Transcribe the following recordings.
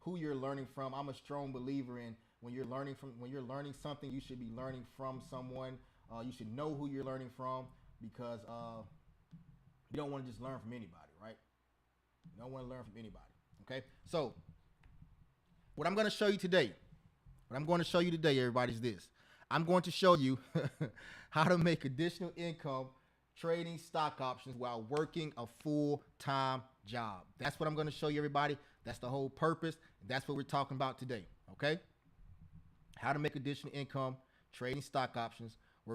who you're learning from. I'm a strong believer in when you're learning something, you should be learning from someone. You should know who you're learning from because you don't want to just learn from anybody, right? You don't want to learn from anybody. Okay, so what I'm going to show you today, everybody, is this. I'm going to show you how to make additional income trading stock options while working a full-time job. That's what I'm going to show you, everybody. That's the whole purpose. That's what we're talking about today, okay? How to make additional income trading stock options while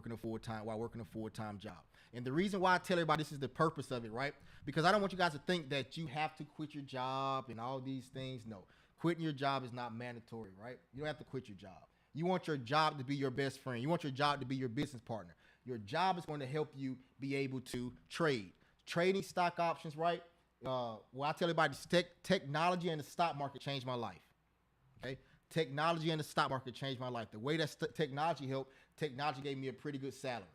working a full-time job. And the reason why I tell everybody this is the purpose of it, right? Because I don't want you guys to think that you have to quit your job and all these things. No, quitting your job is not mandatory, right? You don't have to quit your job. You want your job to be your best friend. You want your job to be your business partner. Your job is going to help you be able to trade. Trading stock options, right? Well, I tell everybody, technology and the stock market changed my life. Okay? Technology and the stock market changed my life. The way that technology helped, technology gave me a pretty good salary.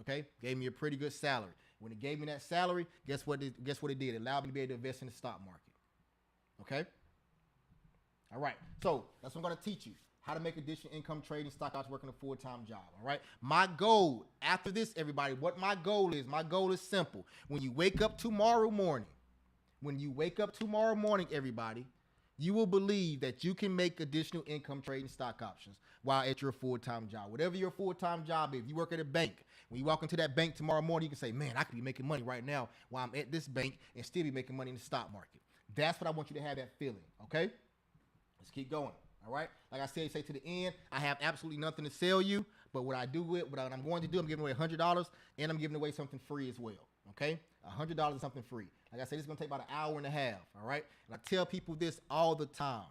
Okay? Gave me a pretty good salary. When it gave me that salary, guess what it did? It allowed me to be able to invest in the stock market. Okay? All right. So that's what I'm going to teach you. How to make additional income trading stock options working a full-time job. All right. My goal after this, everybody, what my goal is simple. When you wake up tomorrow morning, everybody, you will believe that you can make additional income trading stock options while at your full-time job. Whatever your full-time job is, if you work at a bank, when you walk into that bank tomorrow morning, you can say, man, I could be making money right now while I'm at this bank and still be making money in the stock market. That's what I want you to have that feeling, okay? Let's keep going. All right. Like I said, say to the end, I have absolutely nothing to sell you, but what I'm going to do, I'm giving away $100 and I'm giving away something free as well. Okay. $100 is something free. Like I said, it's going to take about an hour and a half. All right. And I tell people this all the time.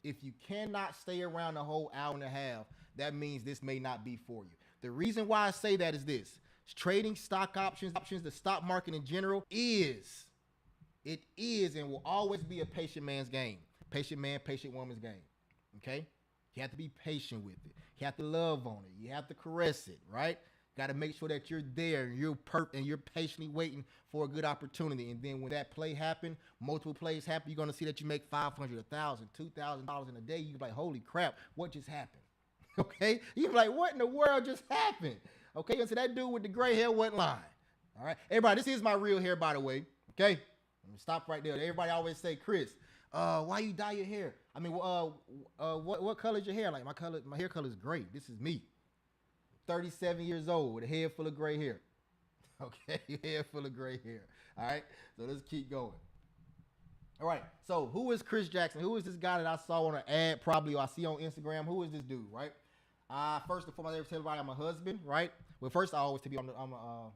If you cannot stay around the whole hour and a half, that means this may not be for you. The reason why I say that is this: trading stock options, the stock market in general is and will always be a patient man's game. Patient man, patient woman's game. Okay? You have to be patient with it. You have to love on it. You have to caress it, right? Got to make sure that you're there and you're patiently waiting for a good opportunity. And then when that play happen, multiple plays happen, you're going to see that you make $500, $1,000, $2,000 in a day. You're like, holy crap, what just happened? Okay? You're like, what in the world just happened? Okay? And so that dude with the gray hair wasn't lying. All right? Everybody, this is my real hair, by the way. Okay? Let me stop right there. Everybody always say, Chris, why you dye your hair? I mean, what color is your hair? Like my hair color is gray. This is me. 37 years old with a head full of gray hair. Okay, head full of gray hair. All right, so let's keep going. All right, so who is Chris Jackson? Who is this guy that I saw on an ad probably or I see on Instagram? Who is this dude, right? First and foremost, I tell everybody I'm a husband, right? Well, first I always tell people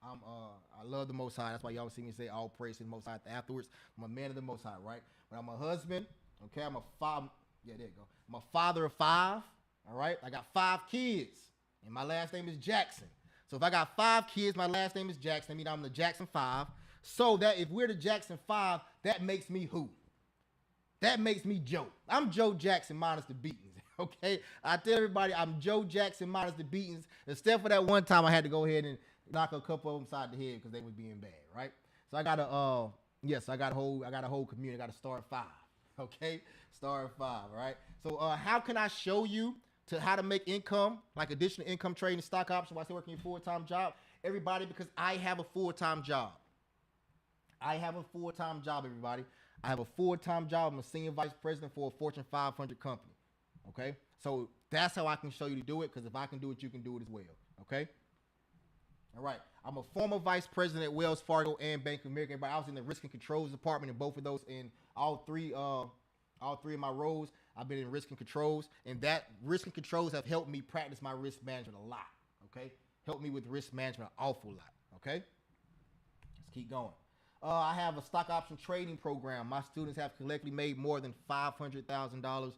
I love the Most High. That's why you always see me say all praise to the Most High. Afterwards, I'm a man of the Most High, right? But I'm a husband. Okay, I'm a father. Yeah, there you go. I'm a father of 5. All right, I got 5 kids, and my last name is Jackson. So if I got 5 kids, my last name is Jackson. I mean, I'm the Jackson 5. So that if we're the Jackson 5, that makes me who? That makes me Joe. I'm Joe Jackson minus the beatings. Okay, I tell everybody I'm Joe Jackson minus the beatings. Except for that one time I had to go ahead and knock a couple of them side the head because they was being bad, right? So I got a I got a whole community. I got to start at 5. Okay, start at 5. Right. So how can I show you how to make income, like additional income trading stock options while still working your full-time job? Everybody, because I have a full-time job. Everybody. I have a full-time job. I'm a senior vice president for a Fortune 500 company. Okay, so that's how I can show you to do it, because if I can do it, you can do it as well. Okay. All right. I'm a former vice president at Wells Fargo and Bank of America. Everybody, I was in the risk and controls department in both of those. In all three of my roles, I've been in risk and controls, and that risk and controls have helped me practice my risk management a lot. Okay, helped me with risk management an awful lot. Okay, let's keep going. I have a stock option trading program. My students have collectively made more than $500,000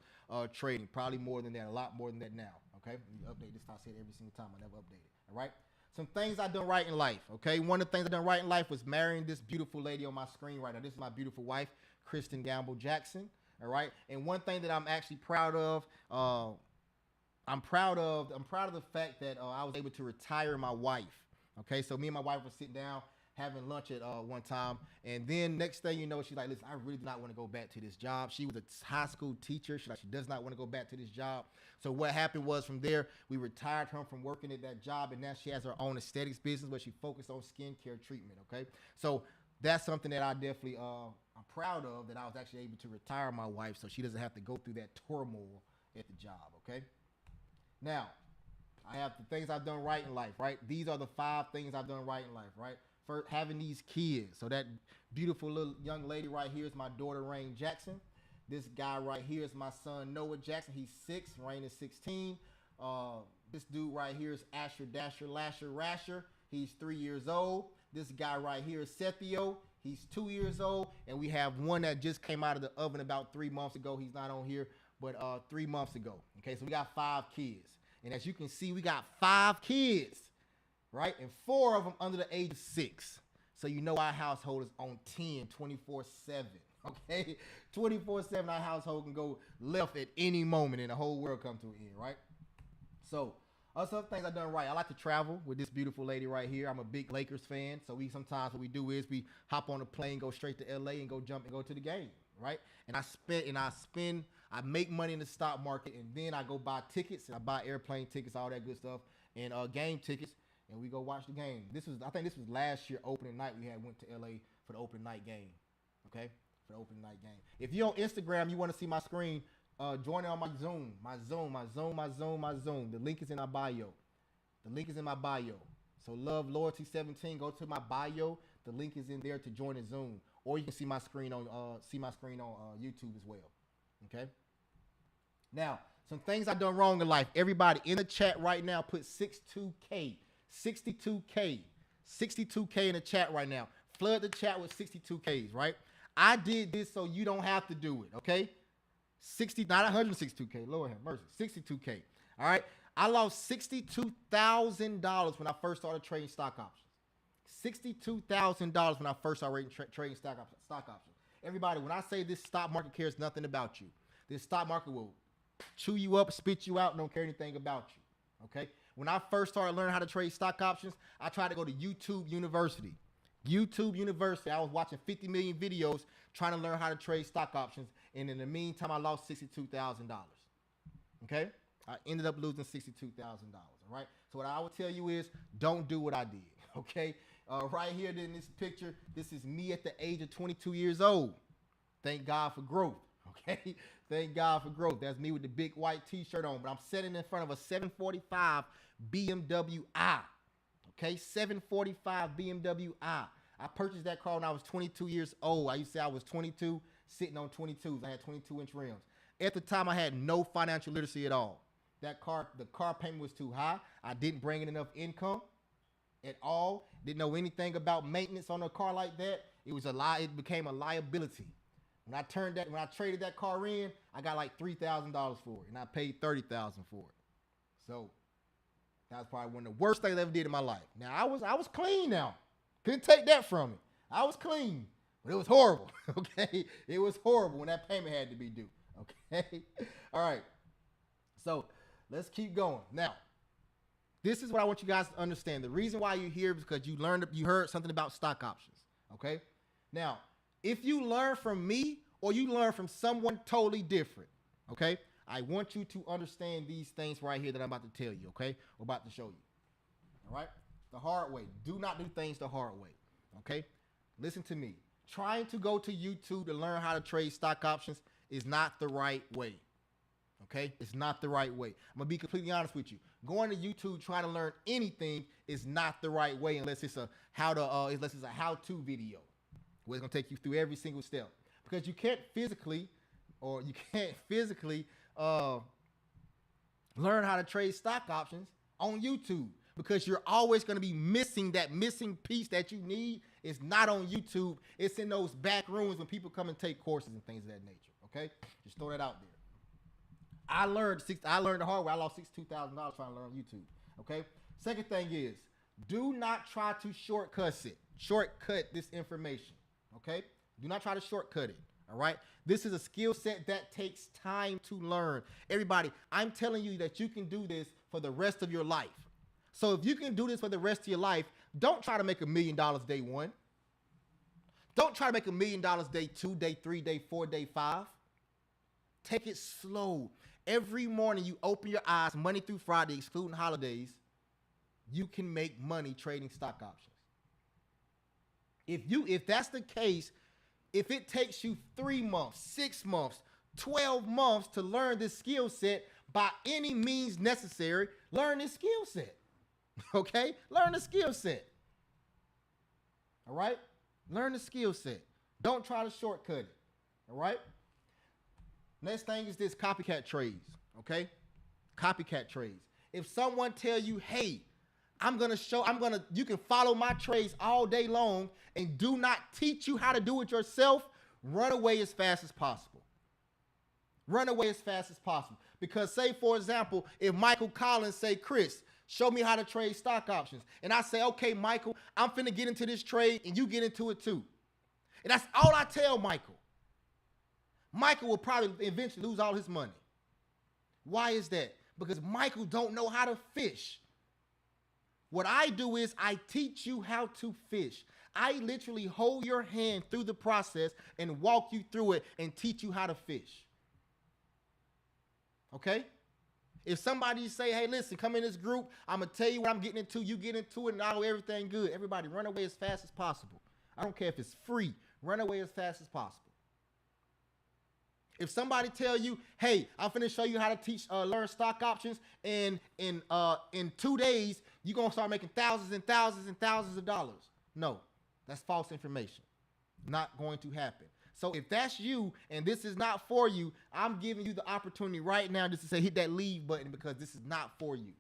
trading, probably more than that, a lot more than that now. Okay, let me update this. I say it every single time. I never update it. All right. Some things I've done right in life, okay? One of the things I've done right in life was marrying this beautiful lady on my screen right now. This is my beautiful wife, Kristen Gamble Jackson, all right? And one thing that I'm actually proud of, I'm proud of the fact that I was able to retire my wife, okay? So me and my wife were sitting down having lunch at one time, and then next thing you know, she's like, "Listen, I really do not want to go back to this job." She was a high school teacher. She does not want to go back to this job. So what happened was from there, we retired her from working at that job, and now she has her own aesthetics business where she focused on skincare treatment. Okay, so that's something that I definitely I'm proud of, that I was actually able to retire my wife so she doesn't have to go through that turmoil at the job. Okay, now I have the things I've done right in life, right? These are the 5 things I've done right in life, right? For having these kids. So that beautiful little young lady right here is my daughter, Rain Jackson. This guy right here is my son, Noah Jackson. He's 6. Rain is 16. This dude right here is Asher Dasher Lasher Rasher. He's 3 years old. This guy right here is Sethio. He's 2 years old. And we have one that just came out of the oven about 3 months ago. He's not on here, but 3 months ago. Okay, so we got 5 kids. And as you can see, we got 5 kids, right? And 4 of them under the age of 6. So you know our household is on 10, 24/7, okay? 24/7, our household can go left at any moment and the whole world come to an end, right? So some things I've done right. I like to travel with this beautiful lady right here. I'm a big Lakers fan. So we sometimes what we do is we hop on a plane, go straight to LA and go jump and go to the game, right? And I make money in the stock market, and then I go buy tickets, and I buy airplane tickets, all that good stuff, and game tickets, and we go watch the game. I think this was last year opening night. We went to LA for the opening night game, okay? For the opening night game. If you're on Instagram, you want to see my screen, join it on my Zoom. The link is in my bio. So Love Loyalty 17. Go to my bio. The link is in there to join the Zoom, or you can see my screen on YouTube as well. Okay. Now, some things I've done wrong in life. Everybody in the chat right now, put 62K in the chat right now. Flood the chat with 62Ks, right? I did this so you don't have to do it, okay? Not 162K, Lord have mercy, 62K. All right. I lost $62,000 when I first started trading stock options. $62,000 when I first started trading stock options. Everybody, when I say this stock market cares nothing about you, this stock market will chew you up, spit you out, and don't care anything about you, okay? When I first started learning how to trade stock options, I tried to go to YouTube University. I was watching 50 million videos trying to learn how to trade stock options, and in the meantime, I lost $62,000, okay? I ended up losing $62,000, all right? So what I would tell you is don't do what I did, okay? Right here in this picture, this is me at the age of 22 years old. Thank God for growth, okay? Thank God for growth. That's me with the big white t-shirt on, but I'm sitting in front of a 745 BMW i, okay? 745 BMW i. I purchased that car when I was 22 years old. I used to say I was 22, sitting on 22s. I had 22-inch rims. At the time, I had no financial literacy at all. The car payment was too high. I didn't bring in enough income at all. Didn't know anything about maintenance on a car like that. It became a liability. When I traded that car in, I got like $3,000 for it, and I paid $30,000 for it. So that was probably one of the worst things I ever did in my life. Now I was clean now. Couldn't take that from me. I was clean, but it was horrible. Okay, it was horrible when that payment had to be due. Okay, all right. So let's keep going now. This is what I want you guys to understand. The reason why you're here is because you heard something about stock options, okay? Now, if you learn from me or you learn from someone totally different, okay, I want you to understand these things right here that I'm about to tell you, okay, or about to show you, all right? The hard way. Do not do things the hard way, okay? Listen to me. Trying to go to YouTube to learn how to trade stock options is not the right way. Okay, it's not the right way. I'm gonna be completely honest with you. Going to YouTube trying to learn anything is not the right way unless it's a how-to video where it's gonna take you through every single step. Because you can't physically learn how to trade stock options on YouTube because you're always gonna be missing that missing piece that you need. It's not on YouTube. It's in those back rooms when people come and take courses and things of that nature. Okay, just throw that out there. I learned the hard way. I lost $62,000 trying to learn YouTube. Okay. Second thing is, do not try to shortcut this information. Okay. Do not try to shortcut it. All right. This is a skill set that takes time to learn. Everybody, I'm telling you that you can do this for the rest of your life. So if you can do this for the rest of your life, Don't try to make $1 million day one. Don't try to make $1 million day 2, day 3, day 4, day 5. Take it slow. Every morning you open your eyes, Monday through Friday, excluding holidays, you can make money trading stock options. If that's the case, if it takes you 3 months, 6 months, 12 months to learn this skill set, by any means necessary, learn this skill set. Okay? Learn the skill set. All right? Learn the skill set. Don't try to shortcut it. All right? Next thing is this, copycat trades. Okay? Copycat trades. If someone tell you, hey, you can follow my trades all day long and do not teach you how to do it yourself, run away as fast as possible. Run away as fast as possible. Because say, for example, if Michael Collins say, Chris, show me how to trade stock options. And I say, okay, Michael, I'm finna get into this trade and you get into it too. And that's all I tell Michael. Michael will probably eventually lose all his money. Why is that? Because Michael don't know how to fish. What I do is I teach you how to fish. I literally hold your hand through the process and walk you through it and teach you how to fish. Okay? If somebody say, hey, listen, come in this group, I'm going to tell you what I'm getting into, you get into it, and I'll do everything good. Everybody run away as fast as possible. I don't care if it's free. Run away as fast as possible. If somebody tell you, hey, I'm finna show you how to learn stock options, and in 2 days, you're going to start making thousands and thousands and thousands of dollars. No, that's false information. Not going to happen. So if that's you and this is not for you, I'm giving you the opportunity right now just to say hit that leave button because this is not for you.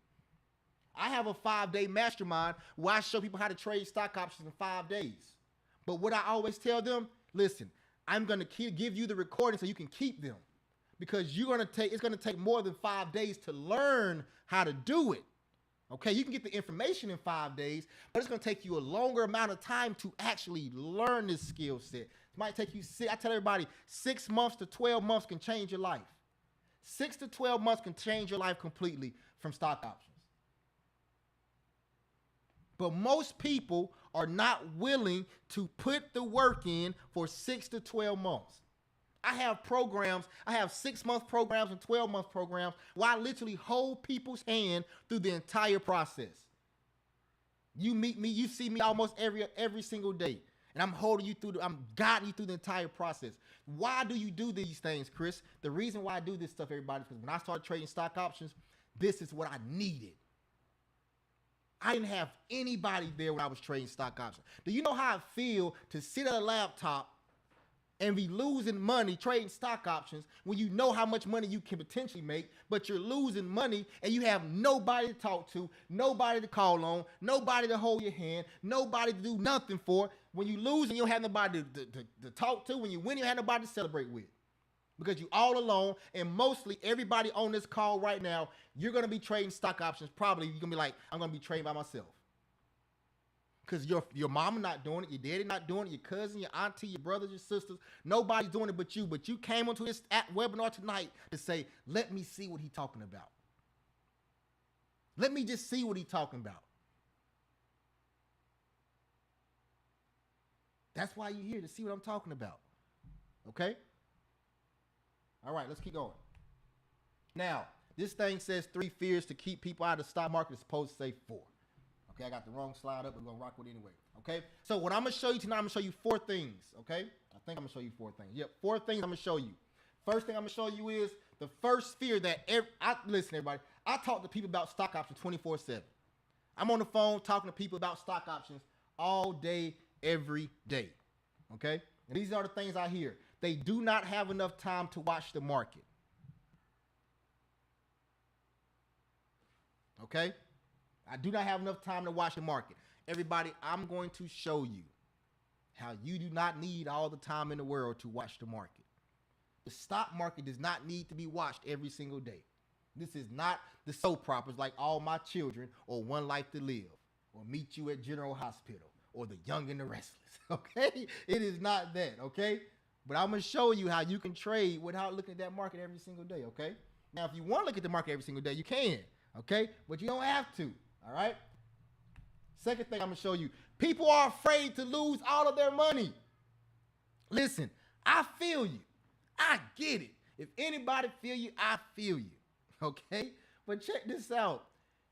I have a 5-day mastermind where I show people how to trade stock options in 5 days. But what I always tell them, listen, I'm going to give you the recording so you can keep them because it's going to take more than 5 days to learn how to do it. Okay, you can get the information in 5 days, but it's going to take you a longer amount of time to actually learn this skill set. It might take you, I tell everybody, 6 months to 12 months can change your life. 6 to 12 months can change your life completely from stock options. But most people are not willing to put the work in for 6 to 12 months. I have programs, I have 6-month programs and 12-month programs where I literally hold people's hand through the entire process. You meet me, you see me almost every single day. And I'm holding you through, I'm guiding you through the entire process. Why do you do these things, Chris? The reason why I do this stuff, everybody, is because when I started trading stock options, this is what I needed. I didn't have anybody there when I was trading stock options. Do you know how I feel to sit at a laptop and be losing money trading stock options when you know how much money you can potentially make, but you're losing money and you have nobody to talk to, nobody to call on, nobody to hold your hand, nobody to do nothing for. When you lose and you don't have nobody to talk to, when you win, you have nobody to celebrate with. Because you're all alone, and mostly everybody on this call right now, you're going to be trading stock options. Probably you're going to be like, I'm going to be trading by myself. Because your mama not doing it, your daddy not doing it, your cousin, your auntie, your brothers, your sisters, nobody's doing it but you. But you came onto this webinar tonight to say, let me see what he's talking about. Let me just see what he's talking about. That's why you're here, to see what I'm talking about. Okay? All right, let's keep going. Now, this thing says 3 fears to keep people out of the stock market. It's supposed to say 4. Okay, I got the wrong slide up. We're going to rock with it anyway. Okay, so what I'm going to show you tonight, I'm going to show you 4 things. Okay, I think I'm going to show you 4 things. Yep, 4 things I'm going to show you. First thing I'm going to show you is the first fear that, listen, everybody, I talk to people about stock options 24/7. I'm on the phone talking to people about stock options all day, every day. Okay, and these are the things I hear. They do not have enough time to watch the market. Okay? I do not have enough time to watch the market. Everybody, I'm going to show you how you do not need all the time in the world to watch the market. The stock market does not need to be watched every single day. This is not the soap operas like All My Children or One Life to Live or Meet You at General Hospital or The Young and the Restless. Okay? It is not that. Okay? But I'm going to show you how you can trade without looking at that market every single day. Okay? Now, if you want to look at the market every single day, you can. Okay? But you don't have to. All right? Second thing I'm gonna show you, people are afraid to lose all of their money. Listen, I feel you. I get it. If anybody feel you, I feel you. Okay? But check this out.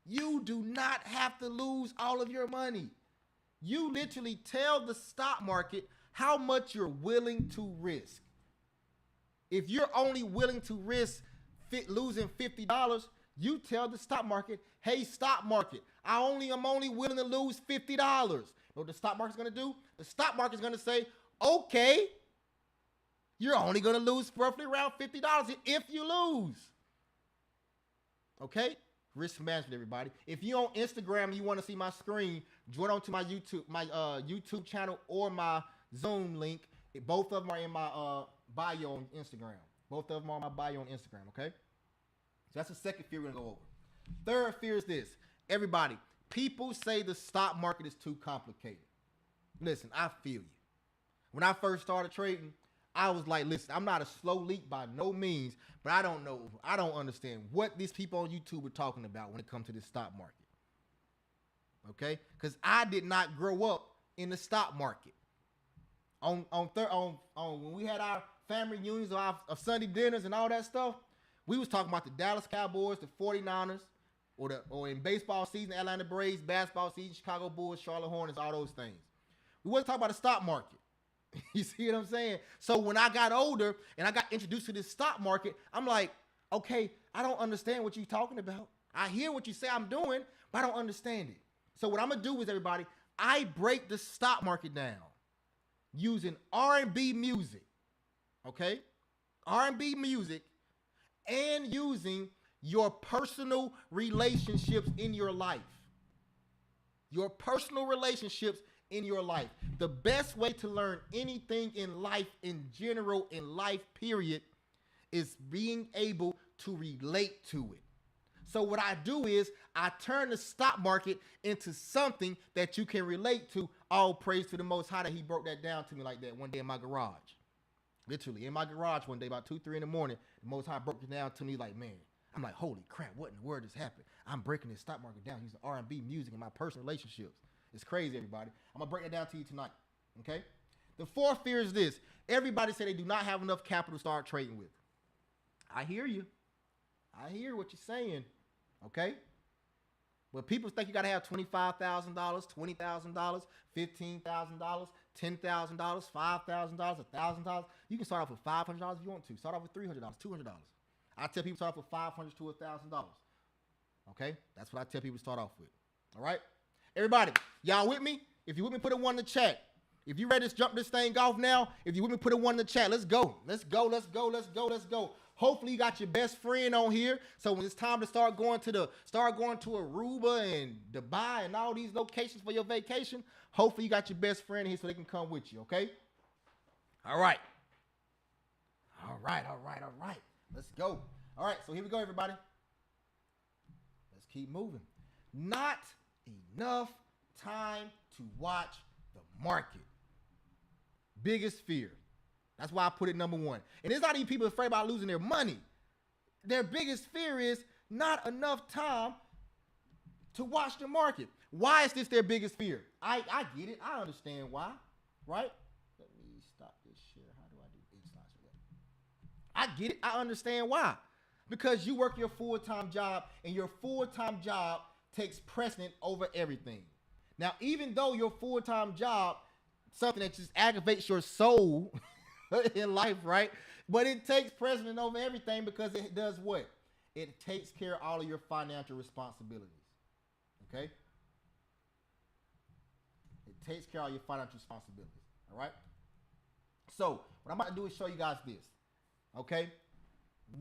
You do not have to lose all of your money. You literally tell the stock market how much you're willing to risk. If you're only willing to risk losing $50, you tell the stock market, hey, stock market, I'm only willing to lose $50. You know what the stock market's gonna do? The stock market's gonna say, okay, you're only gonna lose roughly around $50 if you lose. Okay? Risk management, everybody. If you're on Instagram and you want to see my screen, join on to my YouTube channel or my Zoom link. Both of them are in my bio on Instagram. Both of them are on my bio on Instagram, okay? So that's the second fear we're going to go over. Third fear is this. Everybody, people say the stock market is too complicated. Listen, I feel you. When I first started trading, I was like, listen, I'm not a slow leak by no means, but I don't understand what these people on YouTube are talking about when it comes to this stock market. Okay? Because I did not grow up in the stock market. On when we had our family reunions of Sunday dinners and all that stuff, we was talking about the Dallas Cowboys, the 49ers, or in baseball season, Atlanta Braves, basketball season, Chicago Bulls, Charlotte Hornets, all those things. We wasn't talking about the stock market. You see what I'm saying? So when I got older and I got introduced to this stock market, I'm like, okay, I don't understand what you're talking about. I hear what you say I'm doing, but I don't understand it. So what I'm going to do is, everybody, I break the stock market down using R&B music, okay? R&B music, and using your personal relationships in your life. Your personal relationships in your life. The best way to learn anything in life in general, in life period, is being able to relate to it. So what I do is I turn the stock market into something that you can relate to. All praise to the Most High that he broke that down to me like that one day in my garage. Literally in my garage one day about 2, 3 in the morning, the Most High broke it down to me like, man, I'm like, holy crap, what in the world has happened? I'm breaking this stock market down using R&B music in my personal relationships. It's crazy, everybody. I'm going to break that down to you tonight, okay? The fourth fear is this. Everybody say they do not have enough capital to start trading with. I hear you. I hear what you're saying, okay? But people think you got to have $25,000, $20,000, $15,000, $10,000, $5,000, $1,000. You can start off with $500 if you want to. Start off with $300, $200. I tell people start off with $500 to $1,000, okay? That's what I tell people to start off with, all right? Everybody, y'all with me? If you with me, put a 1 in the chat. If you ready to jump this thing off now, if you with me, put a 1 in the chat. Let's go. Let's go. Let's go. Let's go. Let's go. Hopefully you got your best friend on here. So when it's time to start going to Aruba and Dubai and all these locations for your vacation, hopefully you got your best friend here so they can come with you, okay? All right. All right. All right. All right. Let's go. All right. So here we go, everybody. Let's keep moving. Not enough time to watch the market. Biggest fear. That's why I put it number 1. And it's not even people afraid about losing their money. Their biggest fear is not enough time to watch the market. Why is this their biggest fear? I get it. I understand why, right? Let me stop this share. How do I do it? I get it. I understand why. Because you work your full-time job, and your full-time job takes precedent over everything. Now, even though your full-time job, something that just aggravates your soul in life, right? But it takes precedent over everything because it does what? It takes care of all of your financial responsibilities. Okay? It takes care of all your financial responsibilities. All right? So, what I'm about to do is show you guys this. Okay?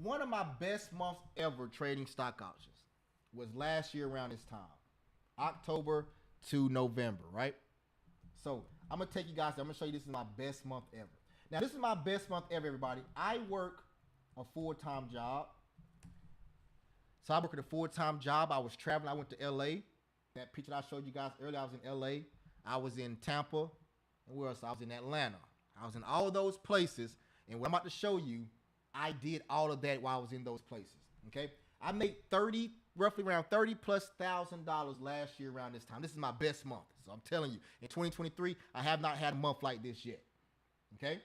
One of my best months ever trading stock options was last year around this time, October to November, right? So I'm going to take you guys, I'm going to show you this is my best month ever. Now, this is my best month ever, everybody. I work a full-time job. So I work at a full-time job. I was traveling. I went to L.A. That picture I showed you guys earlier, I was in L.A. I was in Tampa. And where else? I was in Atlanta. I was in all of those places. And what I'm about to show you, I did all of that while I was in those places, okay? I made roughly around $30,000+ last year around this time. This is my best month. So I'm telling you, in 2023, I have not had a month like this yet. Okay?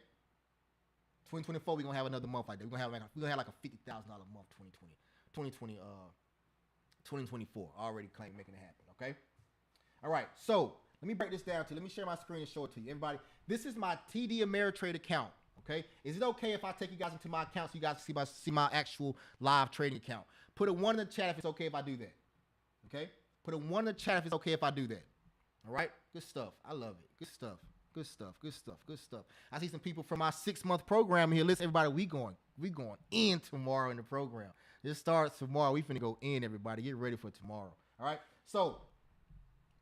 2024, we're gonna have another month like that. We're gonna have like a $50,000 month 2024. Already claim making it happen. Okay? All right, so let me break this down to you. Let me share my screen and show it to you. Everybody, this is my TD Ameritrade account. Okay, is it okay if I take you guys into my account so you guys see my actual live trading account? Put a 1 in the chat if it's okay if I do that. Okay, put a 1 in the chat if it's okay if I do that. All right, good stuff. I love it. Good stuff. Good stuff. Good stuff. Good stuff. I see some people from my 6-month program here. Listen, everybody, we going in tomorrow in the program. It starts tomorrow. We finna go in, everybody. Get ready for tomorrow. All right, so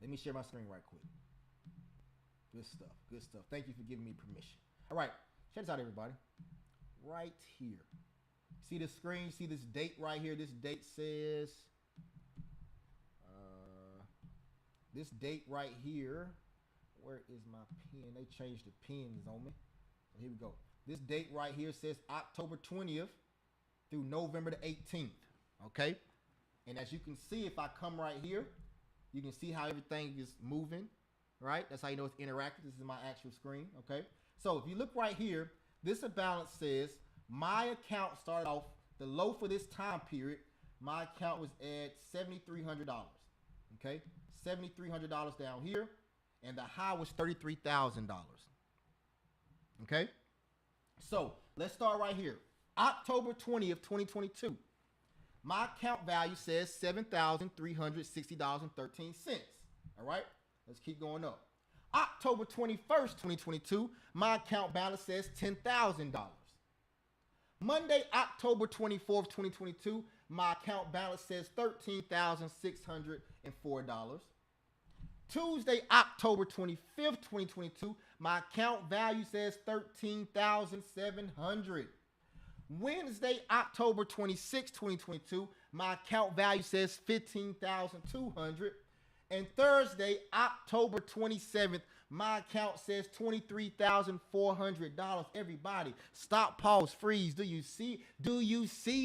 let me share my screen right quick. Good stuff. Good stuff. Thank you for giving me permission. All right. Check this out, everybody. Right here. See the screen? See this date right here? This date says, this date right here. Where is my pen? They changed the pens on me. So here we go. This date right here says October 20th through November the 18th. Okay? And as you can see, if I come right here, you can see how everything is moving, right? That's how you know it's interactive. This is my actual screen, okay? So if you look right here, this balance says my account started off, the low for this time period, my account was at $7,300, okay? $7,300 down here, and the high was $33,000, okay? So let's start right here. October 20th, 2022. My account value says $7,360.13, all right? Let's keep going up. October 21st, 2022, my account balance says $10,000. Monday, October 24th, 2022, my account balance says $13,604. Tuesday, October 25th, 2022, my account value says $13,700. Wednesday, October 26th, 2022, my account value says $15,200. And Thursday, October 27th, my account says $23,400. Everybody, stop, pause, freeze. Do you see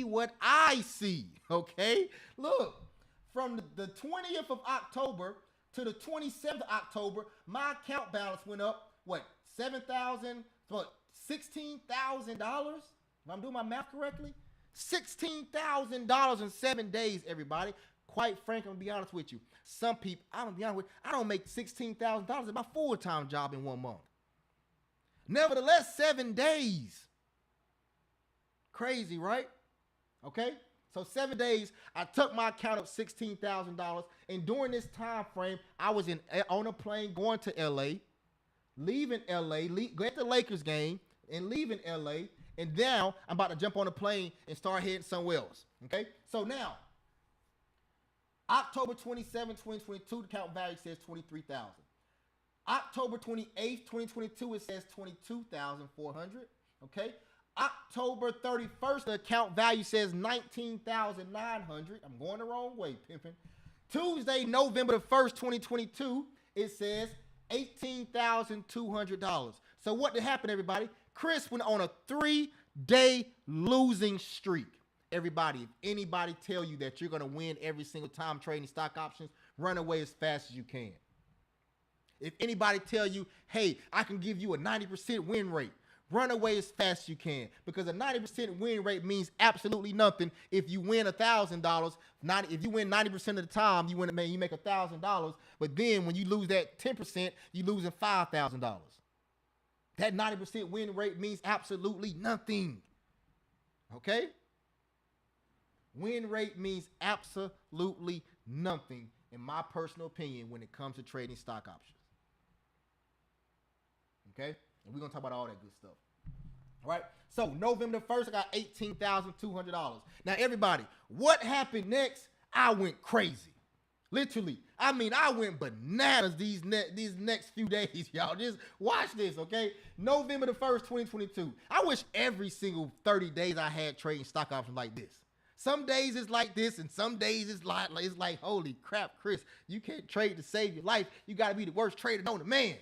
what I see? Okay? Look, from the 20th of October to the 27th of October, my account balance went up, $16,000? If I'm doing my math correctly, $16,000 in 7 days, everybody. Quite frank, I'm gonna be honest with you. Some people, I don't make $16,000 in my full-time job in 1 month. Nevertheless, 7 days. Crazy, right? Okay? So 7 days, I took my account up $16,000, and during this time frame, I was on a plane going to LA, leaving LA, go at the Lakers game, and leaving LA, and now I'm about to jump on a plane and start heading somewhere else. Okay? So now, October 27, 2022, the account value says $23,000. October 28th, 2022, it says $22,400. Okay? October 31st, the account value says $19,900. I'm going the wrong way, pimping. Tuesday, November the 1st, 2022, it says $18,200. So what did happen, everybody? Chris went on a 3-day losing streak. Everybody, if anybody tell you that you're going to win every single time trading stock options, run away as fast as you can. If anybody tell you, hey, I can give you a 90% win rate, run away as fast as you can, because a 90% win rate means absolutely nothing. If you win $1,000, if you win 90% of the time, you make $1,000. But then when you lose that 10%, you losing $5,000. That 90% win rate means absolutely nothing. Okay? Win rate means absolutely nothing, in my personal opinion, when it comes to trading stock options. Okay? And we're going to talk about all that good stuff. All right? So, November the 1st, I got $18,200. Now, everybody, what happened next? I went crazy. Literally. I mean, I went bananas these next few days, y'all. Just watch this, okay? November the 1st, 2022. I wish every single 30 days I had trading stock options like this. Some days it's like this, and some days it's like, holy crap, Chris, you can't trade to save your life. You got to be the worst trader known to man.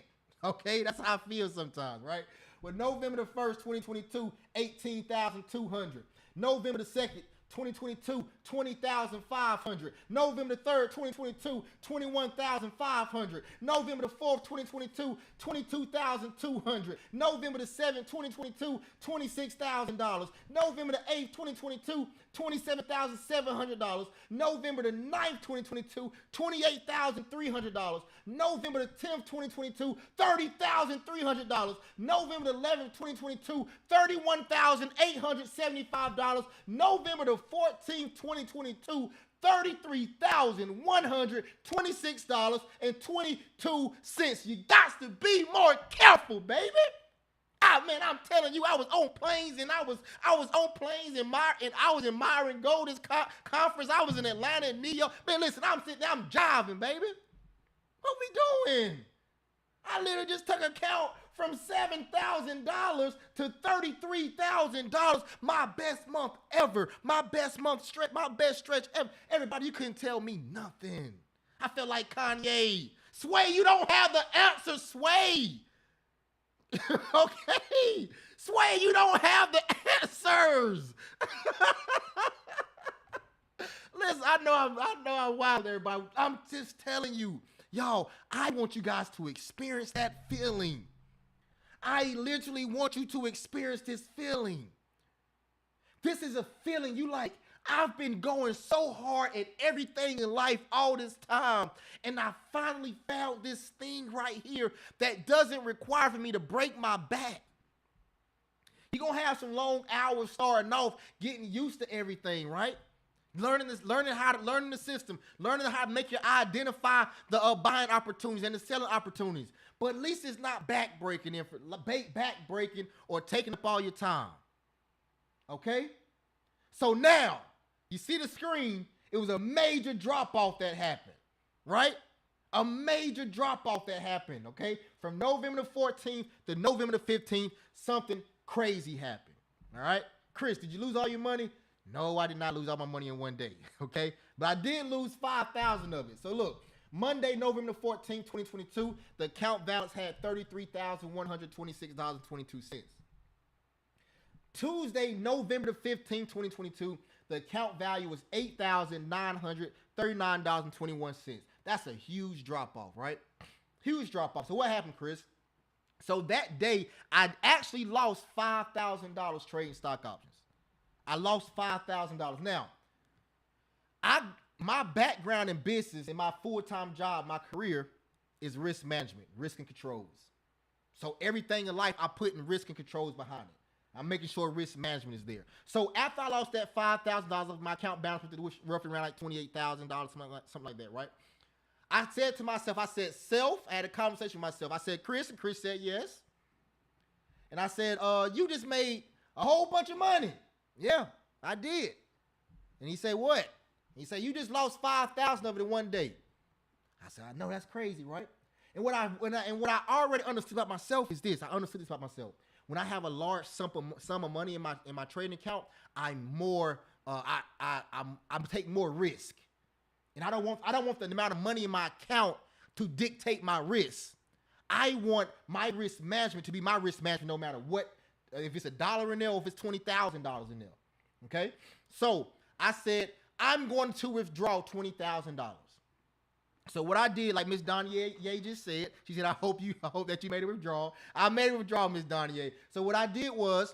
Okay, that's how I feel sometimes, right? Well, November the 1st, 2022, $18,200. November the 2nd, 2022, 20,500. November the 3rd, 2022, 21,500. November the 4th, 2022, 22,200. November the 7th, 2022, $26,000. November the 8th, 2022, $27,700. November the 9th, 2022, $28,300. November the 10th, 2022, $30,300. November the 11th, 2022, $31,875. November the 14th, 2022, $33,126.22. You got to be more careful, baby. Ah, man, I'm telling you, I was on planes and I was on planes and I was in Myron Golden's conference. I was in Atlanta and New York. Man, listen, I'm sitting there, I'm jiving, baby. What we doing? I literally just took a count from $7,000 to $33,000. My best month ever. My best stretch ever. Everybody, you couldn't tell me nothing. I felt like Kanye. Sway, you don't have the answer, Sway. Okay? Sway, you don't have the answers. Listen, I know I'm wild, everybody. I'm just telling you. Y'all, I want you guys to experience that feeling. I literally want you to experience this feeling. This is a feeling you like, I've been going so hard at everything in life all this time, and I finally found this thing right here that doesn't require for me to break my back. You're going to have some long hours starting off, getting used to everything, right? Learning the system, learning how to make you identify the buying opportunities and the selling opportunities. But at least it's not back-breaking or taking up all your time. Okay? So now, you see the screen, it was a major drop-off that happened, right? A major drop-off that happened, okay? From November the 14th to November the 15th, something crazy happened, all right? Chris, did you lose all your money? No, I did not lose all my money in one day, okay? But I did lose 5,000 of it. So look, Monday, November 14, 2022, the account balance had $33,126.22. Tuesday, November 15, 2022, the account value was $8,939.21. That's a huge drop-off, right? Huge drop-off. So what happened, Chris? So that day, I actually lost $5,000 trading stock options. I lost $5,000. Now, my background in business and my full-time job, my career, is risk management, risk and controls. So everything in life, I put in risk and controls behind it. I'm making sure risk management is there. So after I lost that $5,000, my account balance was roughly around like $28,000, something like that, right? I said to myself, I had a conversation with myself. I said, Chris, and Chris said yes. And I said, you just made a whole bunch of money. Yeah, I did. And he said, what? He said, you just lost 5,000 of it in one day. I said, I know, that's crazy, right? And what I already understood about myself is this. I understood this about myself. When I have a large sum of money in my trading account, I'm taking more risk. And I don't want the amount of money in my account to dictate my risk. I want my risk management to be my risk management no matter what. If it's $1 in there or if it's $20,000 in there, okay? So I said, I'm going to withdraw $20,000. So what I did, like Miss Donnie Ye just said, she said, I hope that you made a withdrawal. I made a withdrawal, Miss Donnie Ye. So what I did was,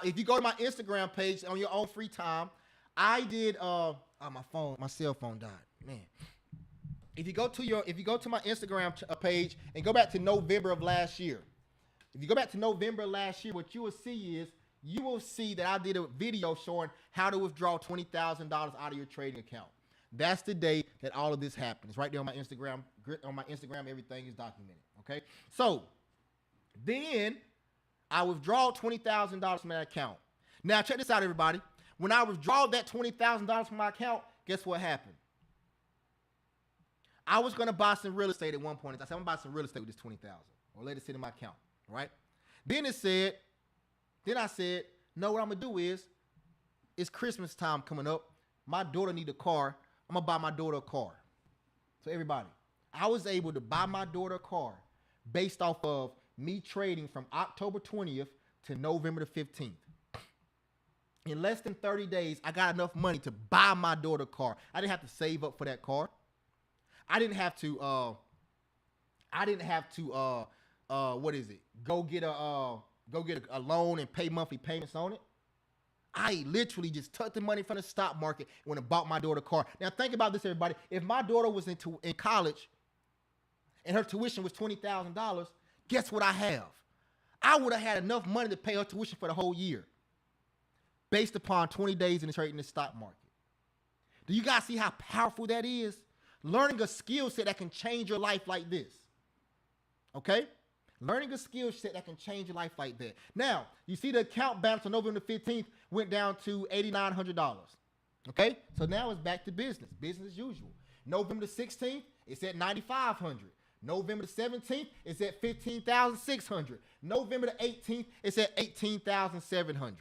if you go to my Instagram page on your own free time, I did, my cell phone died, man. If you go to my Instagram page and go back to November of last year, if you go back to November last year, what you will see that I did a video showing how to withdraw $20,000 out of your trading account. That's the day that all of this happened. It's right there on my Instagram. On my Instagram, everything is documented. Okay. So then I withdrew $20,000 from that account. Now check this out, everybody. When I withdrew that $20,000 from my account, guess what happened? I was gonna buy some real estate at one point. I said, I'm gonna buy some real estate with this $20,000 or let it sit in my account. Right? Then I said, no, what I'm gonna do is, it's Christmas time coming up. My daughter need a car. I'm gonna buy my daughter a car. So everybody, I was able to buy my daughter a car based off of me trading from October 20th to November the 15th. In less than 30 days, I got enough money to buy my daughter a car. I didn't have to save up for that car. I didn't have to what is it? Go get a loan and pay monthly payments on it. I literally just took the money from the stock market when I bought my daughter a car. Now think about this, everybody. If my daughter was in college and her tuition was $20,000, guess what I have? I would have had enough money to pay her tuition for the whole year based upon 20 days in trading the stock market. Do you guys see how powerful that is? Learning a skill set that can change your life like this. Okay? Learning a skill set that can change your life like that. Now, you see the account balance on November 15th went down to $8,900. Okay? So now it's back to business. Business as usual. November the 16th, it's at $9,500. November the 17th, it's at $15,600. November the 18th, it's at $18,700.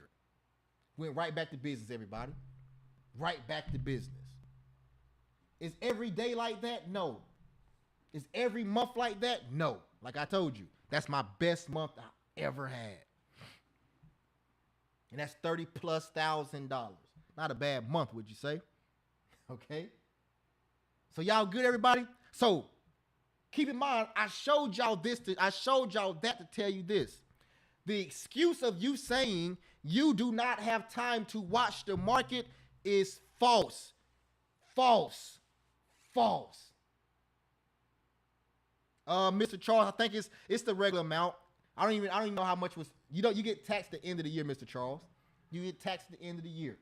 Went right back to business, everybody. Right back to business. Is every day like that? No. Is every month like that? No. Like I told you, that's my best month I ever had. And that's $30,000+. Not a bad month, would you say? Okay. So y'all good, everybody? So keep in mind, I showed y'all that to tell you this. The excuse of you saying you do not have time to watch the market is false. False. False. Mr. Charles, I think it's the regular amount. I don't even know how much was. You get taxed at the end of the year, Mr. Charles. You get taxed at the end of the year.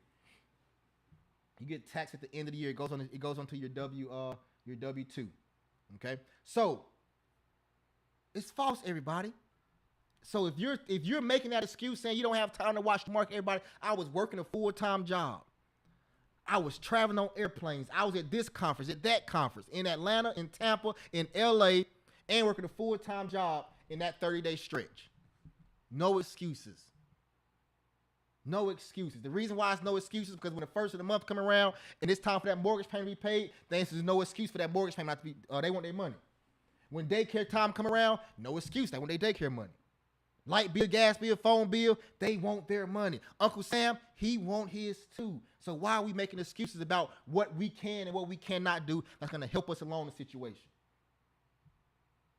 You get taxed at the end of the year. It goes onto your W-2. Okay? So it's false, everybody. So if you're making that excuse saying you don't have time to watch the market, everybody, I was working a full-time job. I was traveling on airplanes. I was at this conference, at that conference, in Atlanta, in Tampa, in LA, and working a full-time job in that 30-day stretch. No excuses. No excuses. The reason why it's no excuses is because when the first of the month come around and it's time for that mortgage payment to be paid, the answer is no excuse for that mortgage payment not to be, they want their money. When daycare time come around, no excuse. They want their daycare money. Light bill, gas bill, phone bill, they want their money. Uncle Sam, he want his too. So why are we making excuses about what we can and what we cannot do that's going to help us along the situation?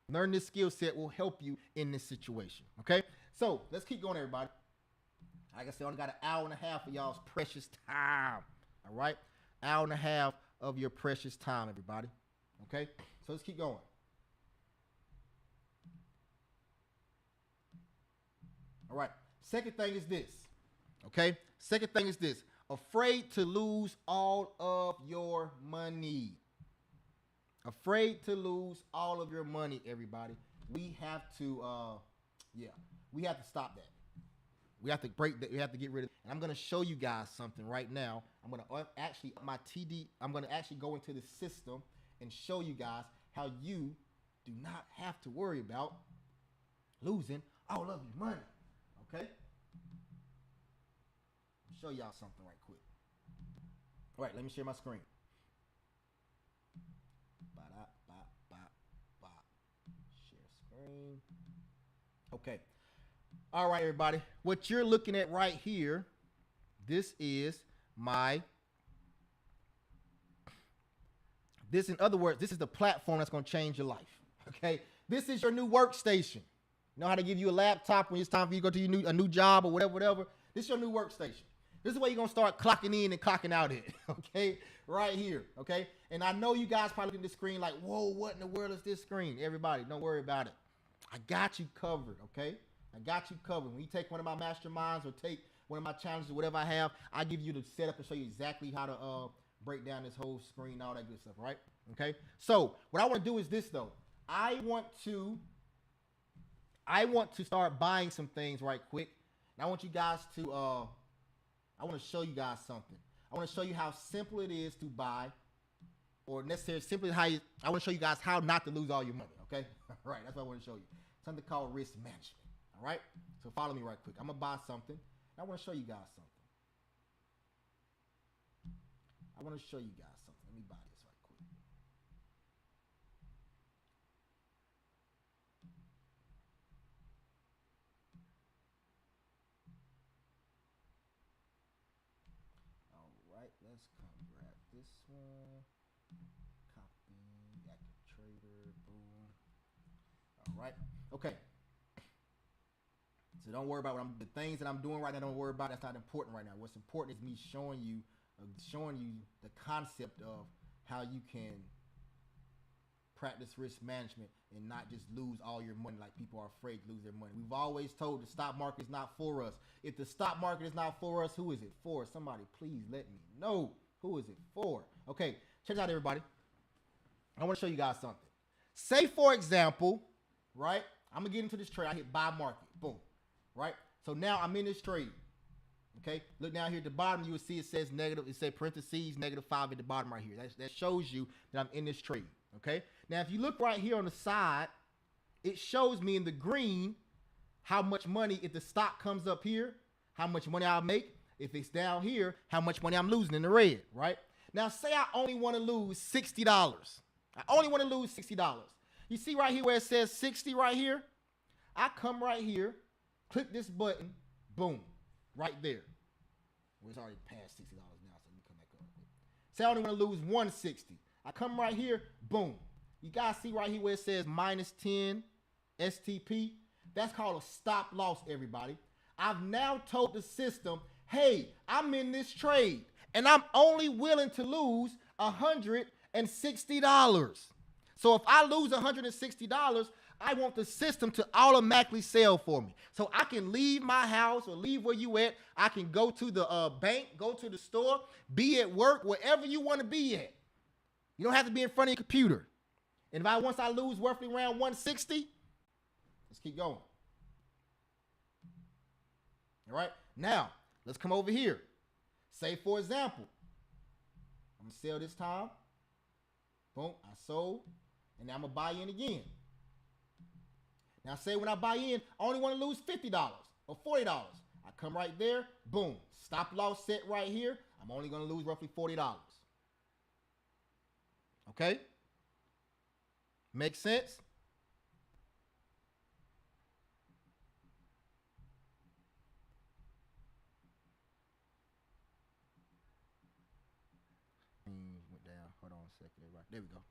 Learn this skill set will help you in this situation, okay? So let's keep going, everybody. Like I said, I only got an hour and a half of y'all's precious time, all right? Hour and a half of your precious time, everybody, okay? So let's keep going. All right. Second thing is this. Okay. Second thing is this. Afraid to lose all of your money. Afraid to lose all of your money, everybody. We have to, we have to stop that. We have to break that. We have to get rid of it. And I'm going to show you guys something right now. I'm going to actually, I'm going to actually go into the system and show you guys how you do not have to worry about losing all of your money. Okay? I'll show y'all something right quick. All right, let me share my screen. Share screen. Okay. All right, everybody. What you're looking at right here, this is in other words, this is the platform that's going to change your life. Okay? This is your new workstation. You know how to give you a laptop when it's time for you to go to a new job or whatever. This is your new workstation. This is where you're going to start clocking in and clocking out at, okay? Right here, okay? And I know you guys probably looking at the screen like, whoa, what in the world is this screen? Everybody, don't worry about it. I got you covered, okay? I got you covered. When you take one of my masterminds or take one of my challenges or whatever I have, I give you the setup and show you exactly how to break down this whole screen, all that good stuff, right? Okay? So what I want to do is this, though. I want to start buying some things right quick. And I want you guys to, I want to show you guys something. I want to show you how simple it is to buy, or necessarily simply I want to show you guys how not to lose all your money, okay? All right, that's what I want to show you. Something called risk management, all right? So follow me right quick. I'm going to buy something, and I want to show you guys something. I want to show you guys something. Let me buy this right quick. let's come grab this one. Copy, active trader, boom. All right. Okay. So don't worry about the things that I'm doing right now. Don't worry about. That's not important right now. What's important is me showing you the concept of how you can practice risk management and not just lose all your money like people are afraid to lose their money. We've always told the stock market is not for us. If the stock market is not for us, who is it for? Somebody please let me know. Who is it for? Okay, check it out, everybody. I want to show you guys something. Say, for example, right? I'm going to get into this trade. I hit buy market. Boom. Right? So now I'm in this trade. Okay? Look down here at the bottom. You will see it says negative. It says parentheses, -5 at the bottom right here. That shows you that I'm in this trade. Okay? Now, if you look right here on the side, it shows me in the green how much money, if the stock comes up here, how much money I'll make. If it's down here, how much money I'm losing in the red, right? Now, say I only want to lose $60. I only want to lose $60. You see right here where it says 60 right here? I come right here, click this button, boom, right there. Well, it's already past $60 now, so let me come back up. Say I only want to lose 160. I come right here, boom. You guys see right here where it says -10 STP? That's called a stop loss, everybody. I've now told the system, hey, I'm in this trade, and I'm only willing to lose $160. So if I lose $160, I want the system to automatically sell for me. So I can leave my house or leave where you at. I can go to the bank, go to the store, be at work, wherever you want to be at. You don't have to be in front of your computer. And once I lose roughly around 160, let's keep going. All right, now let's come over here. Say, for example, I'm going to sell this time. Boom, I sold. And now I'm going to buy in again. Now, say when I buy in, I only want to lose $50 or $40. I come right there. Boom. Stop loss set right here. I'm only going to lose roughly $40. Okay? Makes sense? Went down. Hold on a second, everybody. There we go.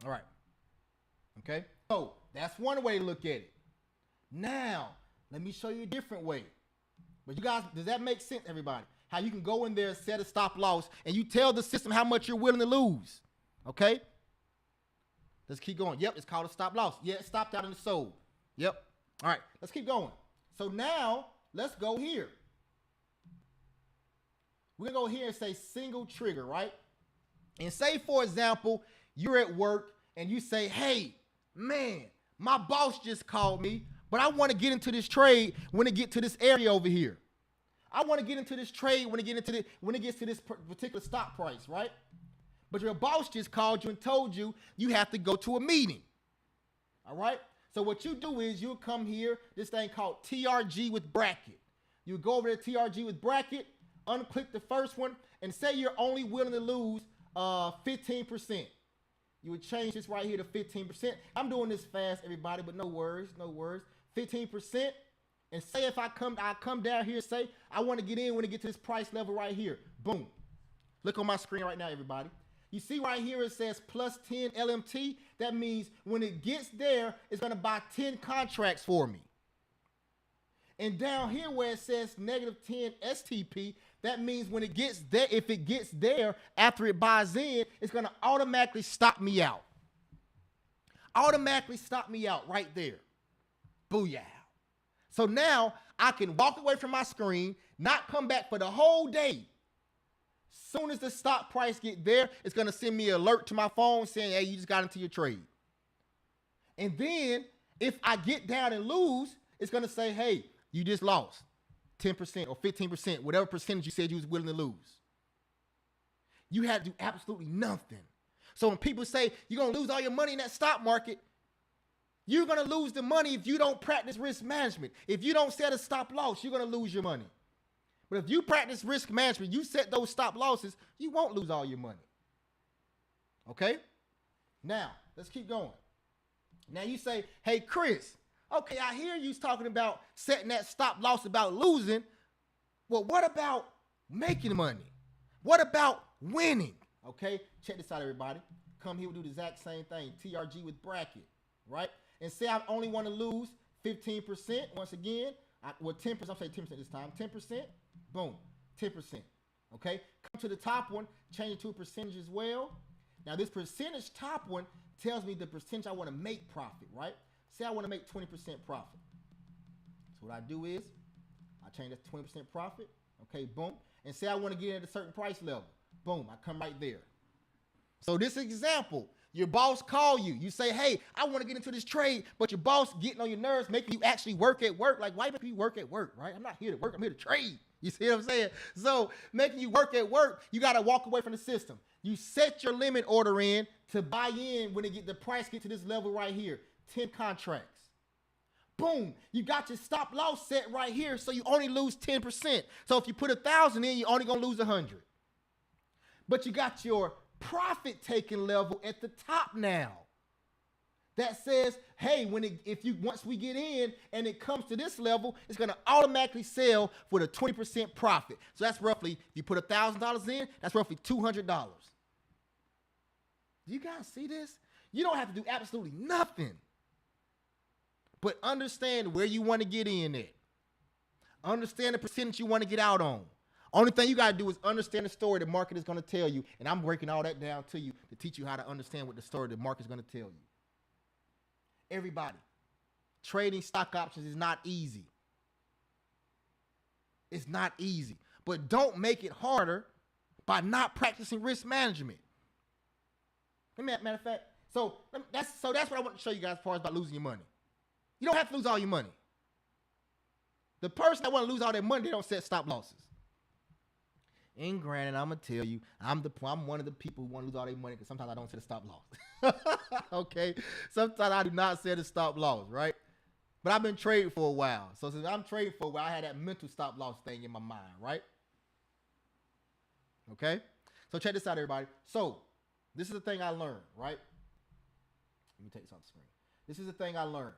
All right. Okay. So that's one way to look at it. Now, let me show you a different way. But you guys, does that make sense, everybody? How you can go in there, set a stop loss, and you tell the system how much you're willing to lose. Okay? Let's keep going. Yep, it's called a stop loss. Yeah, it stopped out in the sold. Yep. All right, let's keep going. So now, let's go here. We're going to go here and say single trigger, right? And say, for example, you're at work and you say, hey, man, my boss just called me, but I want to get into this trade when it get to this area over here. I want to get into this trade when it gets to this particular stock price, right? But your boss just called you and told you you have to go to a meeting. All right? So what you do is you'll come here, this thing called TRG with bracket. You go over to TRG with bracket, unclick the first one, and say you're only willing to lose 15%. You would change this right here to 15%. I'm doing this fast, everybody, but no worries, no worries. 15%. And say if I come down here and say I want to get in when it gets to this price level right here. Boom. Look on my screen right now, everybody. You see right here it says plus 10 LMT. That means when it gets there, it's going to buy 10 contracts for me. And down here where it says negative 10 STP, that means when it gets there, if it gets there after it buys in, it's going to automatically stop me out. Automatically stop me out right there. Booyah. So now I can walk away from my screen, not come back for the whole day. Soon as the stock price get there, it's going to send me an alert to my phone saying, hey, you just got into your trade. And then if I get down and lose, it's going to say, hey, you just lost 10% or 15%, whatever percentage you said you was willing to lose. You had to do absolutely nothing. So when people say you're going to lose all your money in that stock market, you're going to lose the money if you don't practice risk management. If you don't set a stop loss, you're going to lose your money. But if you practice risk management, you set those stop losses, you won't lose all your money. Okay? Now, let's keep going. Now you say, hey, Chris, Okay, I hear you talking about setting that stop loss about losing. Well, what about making money? What about winning? Okay, check this out, everybody. Come here, we do the exact same thing. TRG with bracket, right? And say I only want to lose 15%. Once again, 10%. I'm saying 10% this time. 10%. Boom, 10%. Okay, come to the top one, change it to a percentage as well. Now, this percentage top one tells me the percentage I want to make profit, right? Say I want to make 20% profit. So what I do is I change that to 20% profit. Okay, boom. And say I want to get at a certain price level. Boom, I come right there. So this example, your boss call you. You say, hey, I want to get into this trade, but your boss getting on your nerves, making you actually work at work. Like, why make you work at work, right? I'm not here to work. I'm here to trade. You see what I'm saying? So making you work at work, you got to walk away from the system. You set your limit order in to buy in when the price get to this level right here, 10 contracts. Boom, you got your stop loss set right here, so you only lose 10%. So if you put 1,000 in, you're only gonna lose 100. But you got your profit taking level at the top now. That says, hey, once we get in and it comes to this level, it's gonna automatically sell for the 20% profit. So that's roughly, if you put $1,000 in, that's roughly $200. Do you guys see this? You don't have to do absolutely nothing. But understand where you want to get in at. Understand the percentage you want to get out on. Only thing you got to do is understand the story the market is going to tell you. And I'm breaking all that down to you to teach you how to understand what the story the market is going to tell you. Everybody, trading stock options is not easy. It's not easy. But don't make it harder by not practicing risk management. Matter of fact, so that's what I want to show you guys as far as about losing your money. You don't have to lose all your money. The person that want to lose all their money, they don't set stop losses. And granted, I'm going to tell you, I'm one of the people who want to lose all their money because sometimes I don't set a stop loss. Okay? Sometimes I do not set a stop loss, right? But I've been trading for a while. So since I'm trading for a while, I had that mental stop loss thing in my mind, right? Okay? So check this out, everybody. So this is the thing I learned, right? Let me take this off the screen. This is the thing I learned.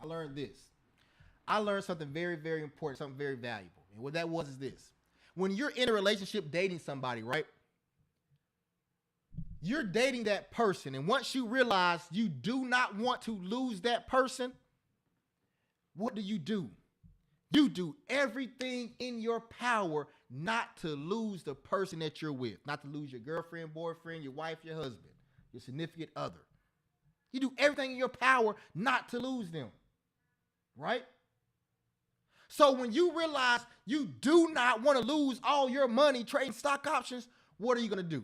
I learned this. I learned something very, very important, something very valuable. And what that was is this. When you're in a relationship dating somebody, right? You're dating that person. And once you realize you do not want to lose that person, what do? You do everything in your power not to lose the person that you're with. Not to lose your girlfriend, boyfriend, your wife, your husband, your significant other. You do everything in your power not to lose them. Right? So when you realize you do not want to lose all your money trading stock options, what are you going to do?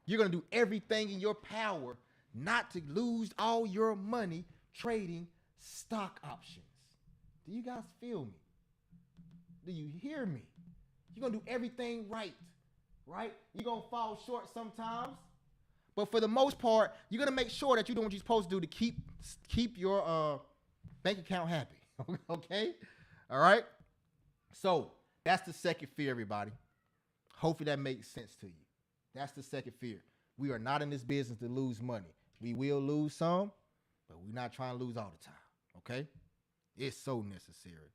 You're going to do everything in your power not to lose all your money trading stock options. Do you guys feel me? Do you hear me? You're going to do everything right? You're going to fall short sometimes. But for the most part, you're going to make sure that you're doing what you're supposed to do to keep your bank account happy. Okay? All right? So that's the second fear, everybody. Hopefully that makes sense to you. That's the second fear. We are not in this business to lose money. We will lose some, but we're not trying to lose all the time. Okay? It's so necessary.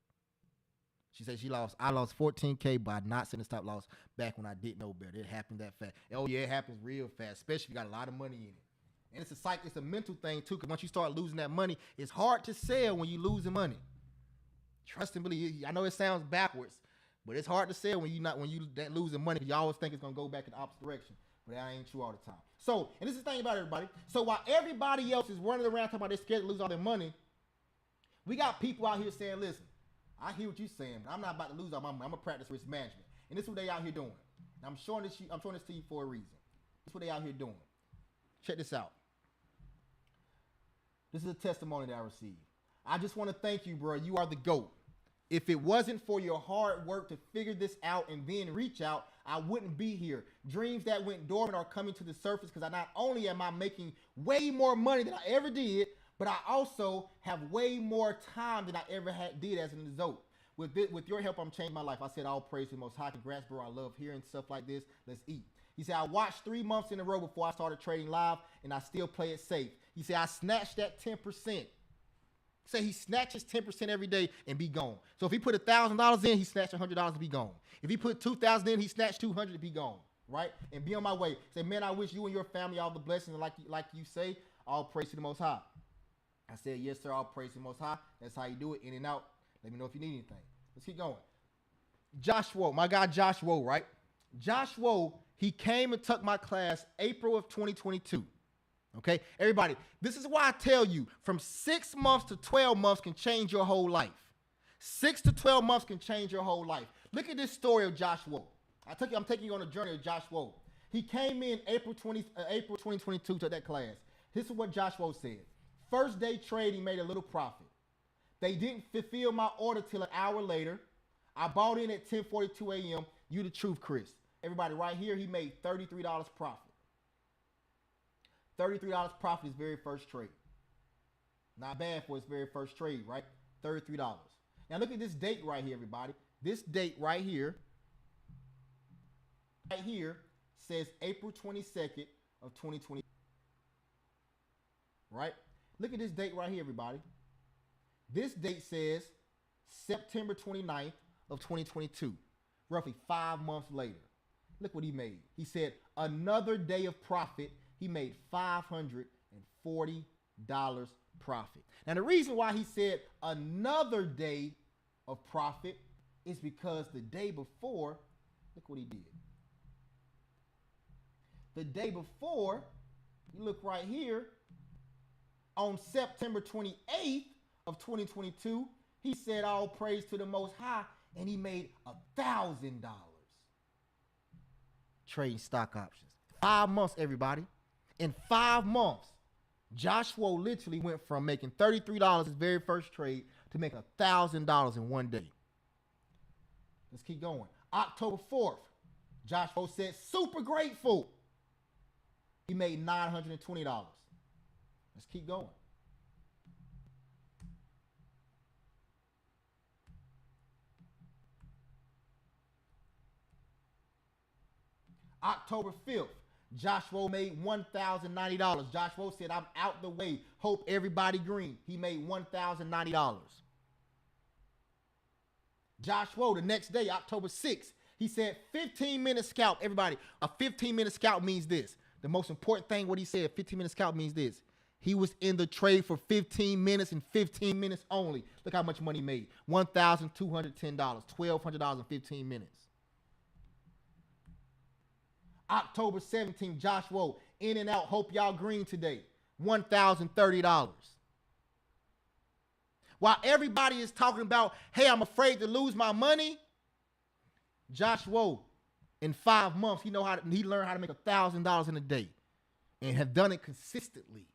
She said I lost $14K by not setting a stop loss back when I didn't know better. It happened that fast. Oh yeah, it happens real fast, especially if you got a lot of money in it. And it's a mental thing too, because once you start losing that money, it's hard to sell when you're losing money. Trust and believe. I know it sounds backwards, but it's hard to sell when you losing money, because you always think it's gonna go back in the opposite direction. But that ain't true all the time. So, and this is the thing about everybody. So while everybody else is running around talking about they're scared to lose all their money, we got people out here saying, listen, I hear what you're saying, but I'm not about to lose all my money. I'm gonna practice risk management. And this is what they out here doing. And I'm showing this to you for a reason. This is what they out here doing. Check this out. This is a testimony that I received. I just want to thank you, bro. You are the GOAT. If it wasn't for your hard work to figure this out and then reach out, I wouldn't be here. Dreams that went dormant are coming to the surface because not only am I making way more money than I ever did, but I also have way more time than I ever did as an adult. With your help, I'm changing my life. I said, all praise to the Most High. Congrats, bro. I love hearing stuff like this. Let's eat. He said, I watched 3 months in a row before I started trading live, and I still play it safe. He said, I snatched that 10%. Say he snatches 10% every day and be gone. So if he put $1,000 in, he snatched $100 and be gone. If he put $2,000 in, he snatched $200 to be gone, right? And be on my way. Say, man, I wish you and your family all the blessings, like you say, all praise to the Most High. I said, yes, sir, all praise to the Most High. That's how you do it, in and out. Let me know if you need anything. Let's keep going. Joshua, my guy Joshua, right? Joshua, he came and took my class April of 2022. Okay, everybody, this is why I tell you from 6 months to 12 months can change your whole life. 6 to 12 months can change your whole life. Look at this story of Joshua. I'm taking you on a journey of Joshua. He came in April 2022 to that class. This is what Joshua said. First day trade, he made a little profit. They didn't fulfill my order till an hour later. I bought in at 10:42 a.m. You the truth, Chris. Everybody, right here, he made $33 profit. $33 profit his very first trade. Not bad for his very first trade, right? $33. Now look at this date right here, everybody. This date right here says April 22nd of 2020. Right? Look at this date right here, everybody. This date says September 29th of 2022. Roughly 5 months later. Look what he made. He said another day of profit. He made $540 profit. Now, the reason why he said another day of profit is because the day before, look what he did. The day before, you look right here, on September 28th of 2022, he said all praise to the Most High, and he made $1,000 trading stock options. 5 months, everybody. In 5 months, Joshua literally went from making $33 his very first trade to making $1,000 in one day. Let's keep going. October 4th, Joshua said, super grateful. He made $920. Let's keep going. October 5th, Joshua made $1,090. Joshua said, I'm out the way. Hope everybody green. He made $1,090. Joshua, the next day, October 6th, he said 15-minute scalp. Everybody, a 15-minute scalp means this. The most important thing, what he said, 15-minute scalp means this. He was in the trade for 15 minutes and 15 minutes only. Look how much money he made. $1,210, $1,200 in 15 minutes. October 17th, Joshua, in and out, hope y'all green today. $1,030. While everybody is talking about, hey, I'm afraid to lose my money, Joshua, in 5 months, he learned how to make $1,000 in a day and have done it consistently.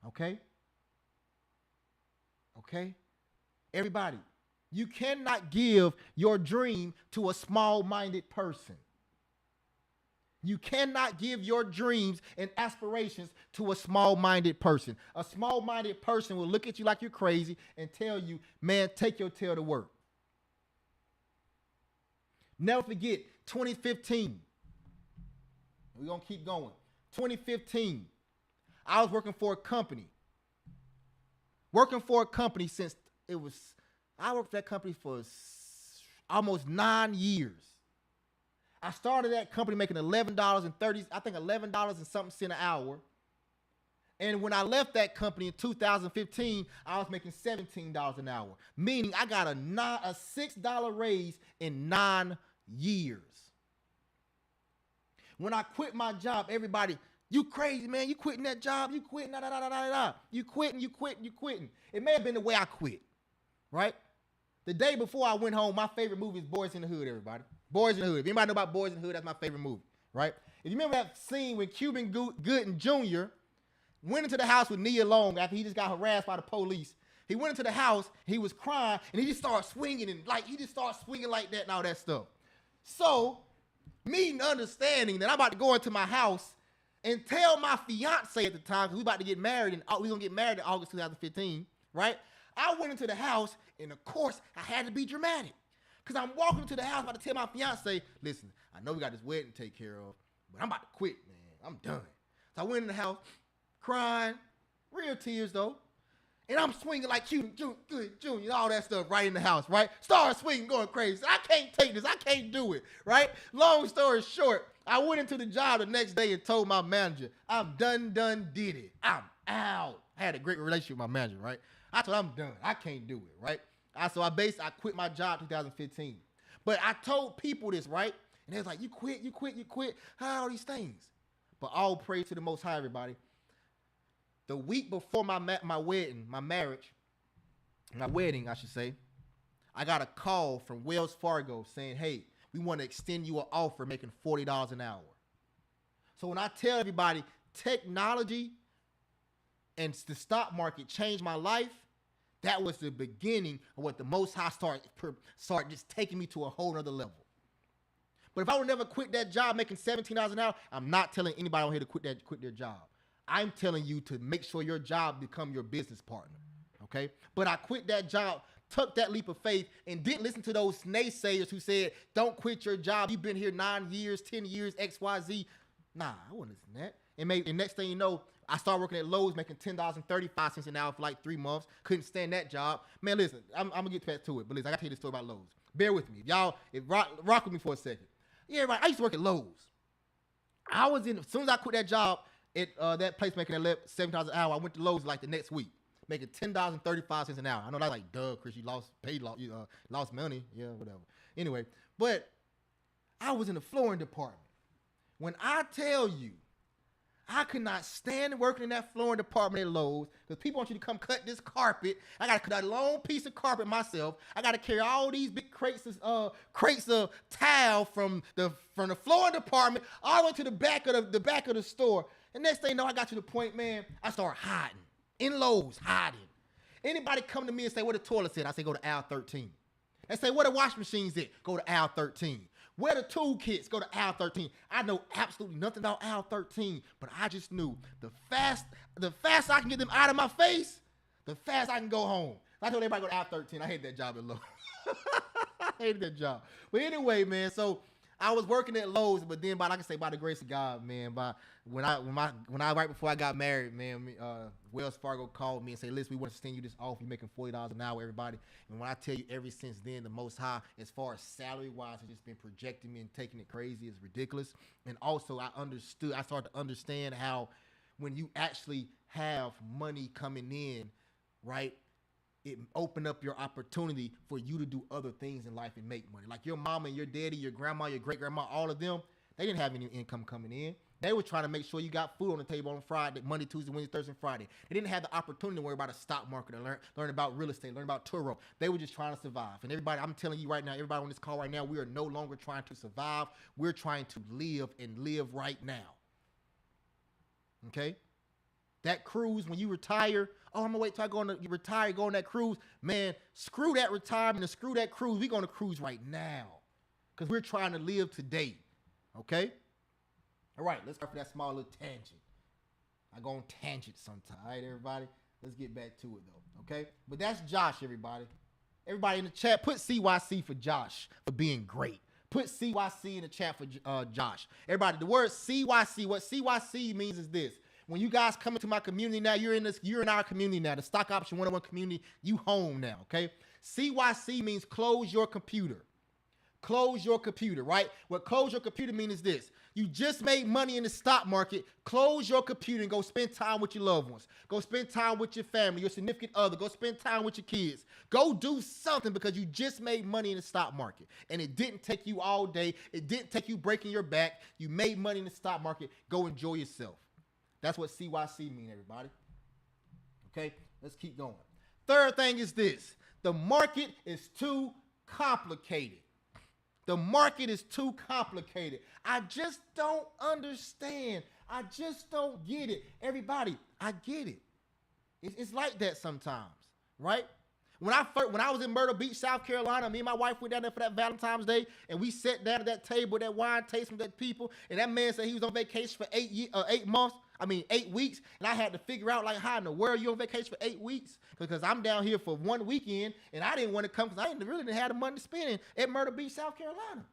Okay? Okay? Everybody, you cannot give your dream to a small-minded person. You cannot give your dreams and aspirations to a small-minded person. A small-minded person will look at you like you're crazy and tell you, man, take your tail to work. Never forget, 2015. We're going to keep going. 2015, I was working for a company. Since I worked for that company for almost 9 years. I started that company making $11 and something cent an hour. And when I left that company in 2015, I was making $17 an hour, meaning I got a $6 raise in 9 years. When I quit my job, everybody, you crazy, man, you quitting that job, you quitting, you quitting. It may have been the way I quit, right? The day before I went home, my favorite movie is Boys in the Hood, everybody. Boys in the Hood. If anybody know about Boys in the Hood, that's my favorite movie, right? If you remember that scene when Cuban Gooding Jr. went into the house with Nia Long after he just got harassed by the police. He went into the house, he was crying, and he just started swinging like that and all that stuff. So, me understanding that I'm about to go into my house and tell my fiance at the time, because we about to get married, and we're going to get married in August 2015, right? I went into the house, and of course, I had to be dramatic. Because I'm walking to the house about to tell my fiance, listen, I know we got this wedding to take care of, but I'm about to quit, man. I'm done. So I went in the house, crying, real tears though. And I'm swinging like Junior, all that stuff right in the house, right? Start swinging, going crazy. I can't take this. I can't do it, right? Long story short, I went into the job the next day and told my manager, I'm done, did it. I'm out. I had a great relationship with my manager, right? I told him I'm done. I can't do it, right? I quit my job 2015. But I told people this, right? And they was like, you quit. How all these things? But all praise to the Most High, everybody. The week before my wedding, I should say, I got a call from Wells Fargo saying, hey, we want to extend you an offer making $40 an hour. So when I tell everybody technology and the stock market changed my life, that was the beginning of what the Most High start just taking me to a whole other level. But if I would never quit that job making $17 an hour, I'm not telling anybody on here to quit their job. I'm telling you to make sure your job become your business partner, okay? But I quit that job, took that leap of faith, and didn't listen to those naysayers who said, don't quit your job. You've been here 9 years, 10 years, XYZ. Nah, I wouldn't listen to that. And next thing you know, I started working at Lowe's making $10.35 an hour for like 3 months. Couldn't stand that job. Man, listen, I'm going to get back to it. But listen, I got to tell you this story about Lowe's. Bear with me. Y'all, rock with me for a second. Yeah, right. I used to work at Lowe's. As soon as I quit that job, that place making $7 an hour, I went to Lowe's like the next week, making $10.35 an hour. I know that's like, duh, Chris, you lost money. Yeah, whatever. Anyway, but I was in the flooring department. When I tell you, I could not stand working in that flooring department at Lowe's because people want you to come cut this carpet. I got to cut a long piece of carpet myself. I got to carry all these big crates of tile from the flooring department all the way to the back of the store. And next thing you know, I got to the point, man, I started hiding in Lowe's, hiding. Anybody come to me and say, where the toilet's at? I say, go to aisle 13. They say, where the wash machine's at? Go to aisle 13. Where the tool kits? Go to aisle 13. I know absolutely nothing about aisle 13, but I just knew the fast I can get them out of my face, the fast I can go home. I told everybody to go to aisle 13. I hated that job at Lowe's. I hated that job. But anyway, man, so I was working at Lowe's, but then by the grace of God, man, right before I got married, man, Wells Fargo called me and said, listen, we want to extend you this offer. You're making $40 an hour, everybody. And when I tell you, ever since then, the Most High, as far as salary-wise, has just been projecting me and taking it crazy. It's ridiculous. And also, I started to understand how when you actually have money coming in, right, it opened up your opportunity for you to do other things in life and make money. Like your mama and your daddy, your grandma, your great-grandma, all of them, they didn't have any income coming in. They were trying to make sure you got food on the table on Friday, Monday, Tuesday, Wednesday, Thursday, and Friday. They didn't have the opportunity to worry about a stock market or learn about real estate, learn about Turo. They were just trying to survive. And everybody, I'm telling you right now, everybody on this call right now, we are no longer trying to survive. We're trying to live and live right now. Okay? That cruise, when you retire, I'm going to wait till I go on that cruise. Man, screw that retirement and screw that cruise. We're going to cruise right now because we're trying to live today. Okay? All right, let's start for that small little tangent. I go on tangent sometimes. All right, everybody? Let's get back to it, though. Okay? But that's Josh, everybody. Everybody in the chat, put CYC for Josh for being great. Put CYC in the chat for Josh. Everybody, the word CYC, what CYC means is this. When you guys come into my community now, you're in our community now, the Stock Option 101 community, you home now, okay? CYC means close your computer. Close your computer, right? What close your computer means is this. You just made money in the stock market. Close your computer and go spend time with your loved ones. Go spend time with your family, your significant other. Go spend time with your kids. Go do something because you just made money in the stock market. And it didn't take you all day. It didn't take you breaking your back. You made money in the stock market. Go enjoy yourself. That's what CYC mean, everybody. Okay, let's keep going. Third thing is this. The market is too complicated. The market is too complicated. I just don't understand. I just don't get it. Everybody, I get it. It's like that sometimes, right? When I was in Myrtle Beach, South Carolina, me and my wife went down there for that Valentine's Day, and we sat down at that table, that wine tasting with that people, and that man said he was on vacation for 8 months. 8 weeks, and I had to figure out like how in the world you on vacation for 8 weeks because I'm down here for one weekend, and I didn't want to come because I really didn't have the money to spend at Myrtle Beach, South Carolina.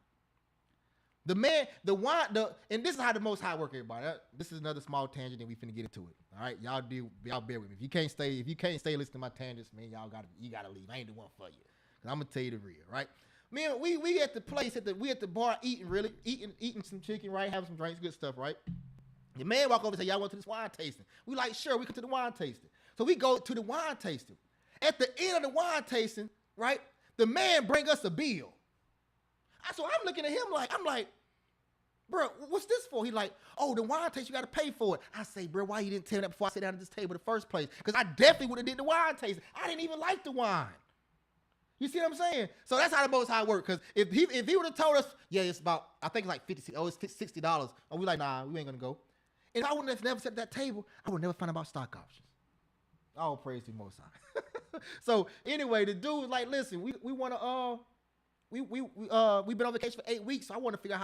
The man, the wine, and this is how the Most High work, everybody. This is another small tangent, and we finna get into it. All right, y'all bear with me. If you can't stay listening to my tangents, man, you gotta leave. I ain't the one for you. Cause I'm gonna tell you the real, right? Man, we at the place we at the bar eating some chicken, right? Having some drinks, good stuff, right? The man walk over and say, y'all went to this wine tasting. We like, sure, we come to the wine tasting. So we go to the wine tasting. At the end of the wine tasting, right, the man bring us a bill. So I'm looking at him I'm like, bro, what's this for? He like, oh, the wine tasting, you got to pay for it. I say, bro, why you didn't tell me that before I sat down at this table in the first place? Because I definitely would have did the wine tasting. I didn't even like the wine. You see what I'm saying? So that's how the Most High work. Because if he would have told us, yeah, it's about, I think it's like it's $60. And we like, nah, we ain't going to go. And I wouldn't have never sat at that table, I would never find out about stock options. All praise to the Most High. So anyway, the dude was like, listen, we want to we've been on vacation for 8 weeks, so I wanted to figure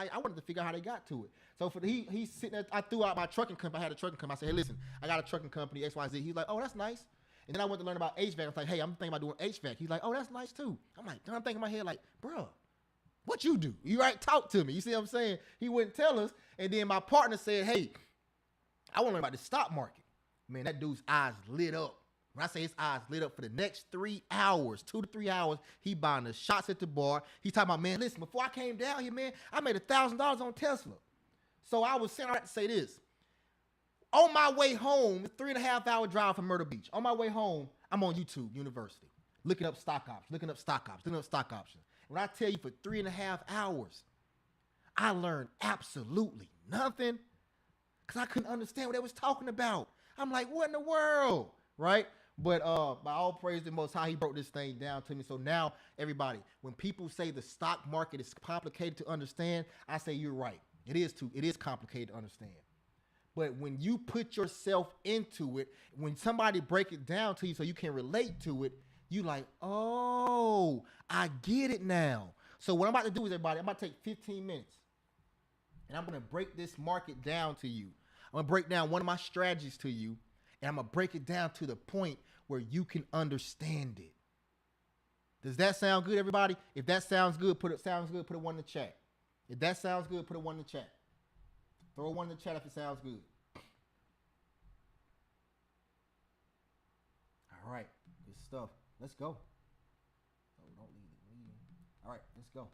out how they got to it. So he's sitting there, I threw out my trucking company. I had a trucking company. I said, hey, listen, I got a trucking company, XYZ. He's like, oh, that's nice. And then I went to learn about HVAC. I was like, hey, I'm thinking about doing HVAC. He's like, oh, that's nice too. I'm like, I'm thinking in my head like, bro, what you do? You right? Talk to me. You see what I'm saying? He wouldn't tell us. And then my partner said, hey, I want to learn about the stock market. Man, that dude's eyes lit up. When I say his eyes lit up for the next 3 hours, 2 to 3 hours, he buying the shots at the bar. He talking about, man, listen, before I came down here, man, I made $1,000 on Tesla. So I was saying, I have to say this. On my way home, 3.5-hour drive from Myrtle Beach. On my way home, I'm on YouTube University, looking up stock options. When I tell you for 3.5 hours, I learned absolutely nothing because I couldn't understand what they was talking about. I'm like, what in the world, right? But by all praise to the Most High, he broke this thing down to me. So now, everybody, when people say the stock market is complicated to understand, I say you're right. It is complicated to understand. But when you put yourself into it, when somebody break it down to you so you can relate to it, you like, oh, I get it now. So what I'm about to do is, everybody, I'm about to take 15 minutes, and I'm going to break this market down to you. I'm going to break down one of my strategies to you, and I'm going to break it down to the point where you can understand it. Does that sound good, everybody? If that sounds good, put a 1 in the chat. If that sounds good, put a 1 in the chat. Throw a 1 in the chat if it sounds good. All right, good stuff. Let's go. Oh, don't leave it. All right, let's go.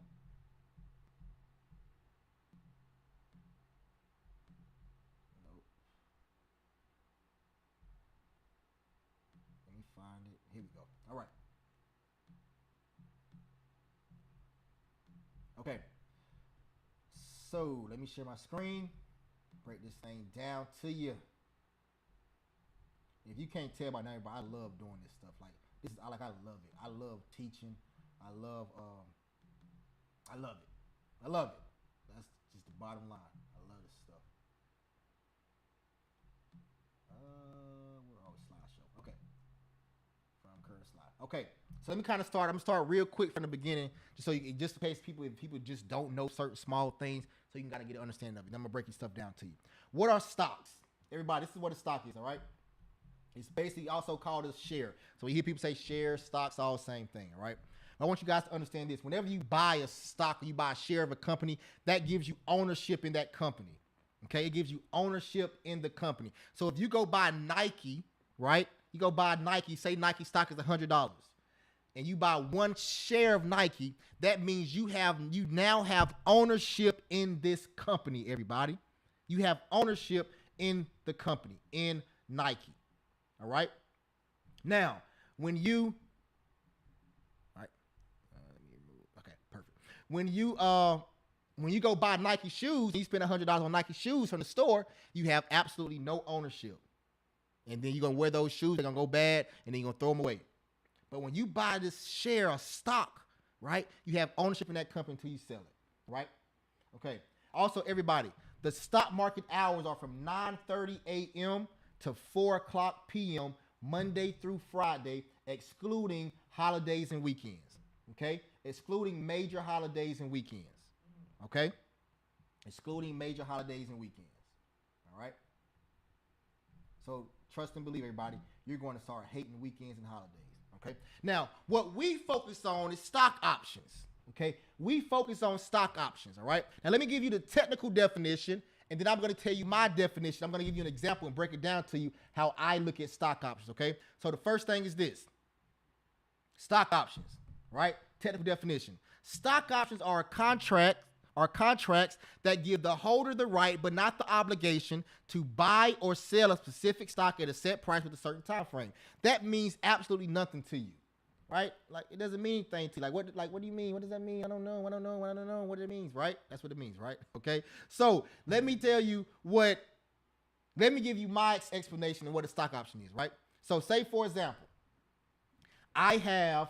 Nope. Let me find it. Here we go. All right. Okay. So let me share my screen. Break this thing down to you. If you can't tell by now, but I love doing this stuff. Like this is I love it. I love teaching. I love it. I love it. That's just the bottom line. I love this stuff. Where are we? Slideshow. Okay. From current slide. Okay. So let me kind of start. I'm gonna start real quick from the beginning, just in case if people just don't know certain small things, so you can kind of get an understanding of it. Then I'm gonna break your stuff down to you. What are stocks? Everybody, this is what a stock is. All right. It's basically also called a share. So you hear people say shares, stocks, all the same thing. All right. I want you guys to understand this. Whenever you buy a stock or you buy a share of a company, that gives you ownership in that company. Okay. It gives you ownership in the company. So if you go buy Nike, right? You go buy Nike, say Nike stock is $100. And you buy 1 share of Nike, that means you now have ownership in this company, everybody. You have ownership in the company, in Nike. All right. Now, when you, all right, okay, perfect. When you go buy Nike shoes, you spend $100 on Nike shoes from the store, you have absolutely no ownership. And then you're gonna wear those shoes, they're gonna go bad, and then you're gonna throw them away. But when you buy this share of stock, right, you have ownership in that company until you sell it, right? Okay. Also, everybody, the stock market hours are from 9:30 a.m. to 4 o'clock p.m. Monday through Friday, excluding holidays and weekends. Okay? Excluding major holidays and weekends. Okay? Excluding major holidays and weekends. All right? So trust and believe, everybody, you're going to start hating weekends and holidays. Okay? Now, what we focus on is stock options. Okay? We focus on stock options. All right? Now, let me give you the technical definition, and then I'm going to tell you my definition. I'm going to give you an example and break it down to you how I look at stock options. Okay? So the first thing is this. Stock options, right? Technical definition. Stock options are contracts that give the holder the right but not the obligation to buy or sell a specific stock at a set price with a certain time frame. That means absolutely nothing to you, right? Like, it doesn't mean anything to you. What do you mean? What does that mean? I don't know what it means, right? That's what it means, right? Okay. So let me give you my explanation of what a stock option is, right? So say for example, I have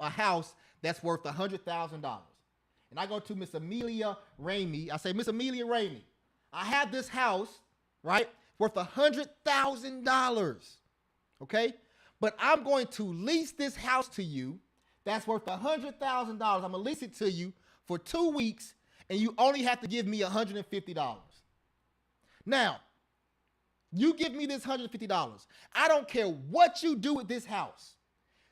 a house that's worth $100,000. And I go to Miss Amelia Ramey. I say, Miss Amelia Ramey, I have this house, right, worth $100,000. Okay? But I'm going to lease this house to you that's worth $100,000. I'm going to lease it to you for 2 weeks, and you only have to give me $150. Now, you give me this $150. I don't care what you do with this house.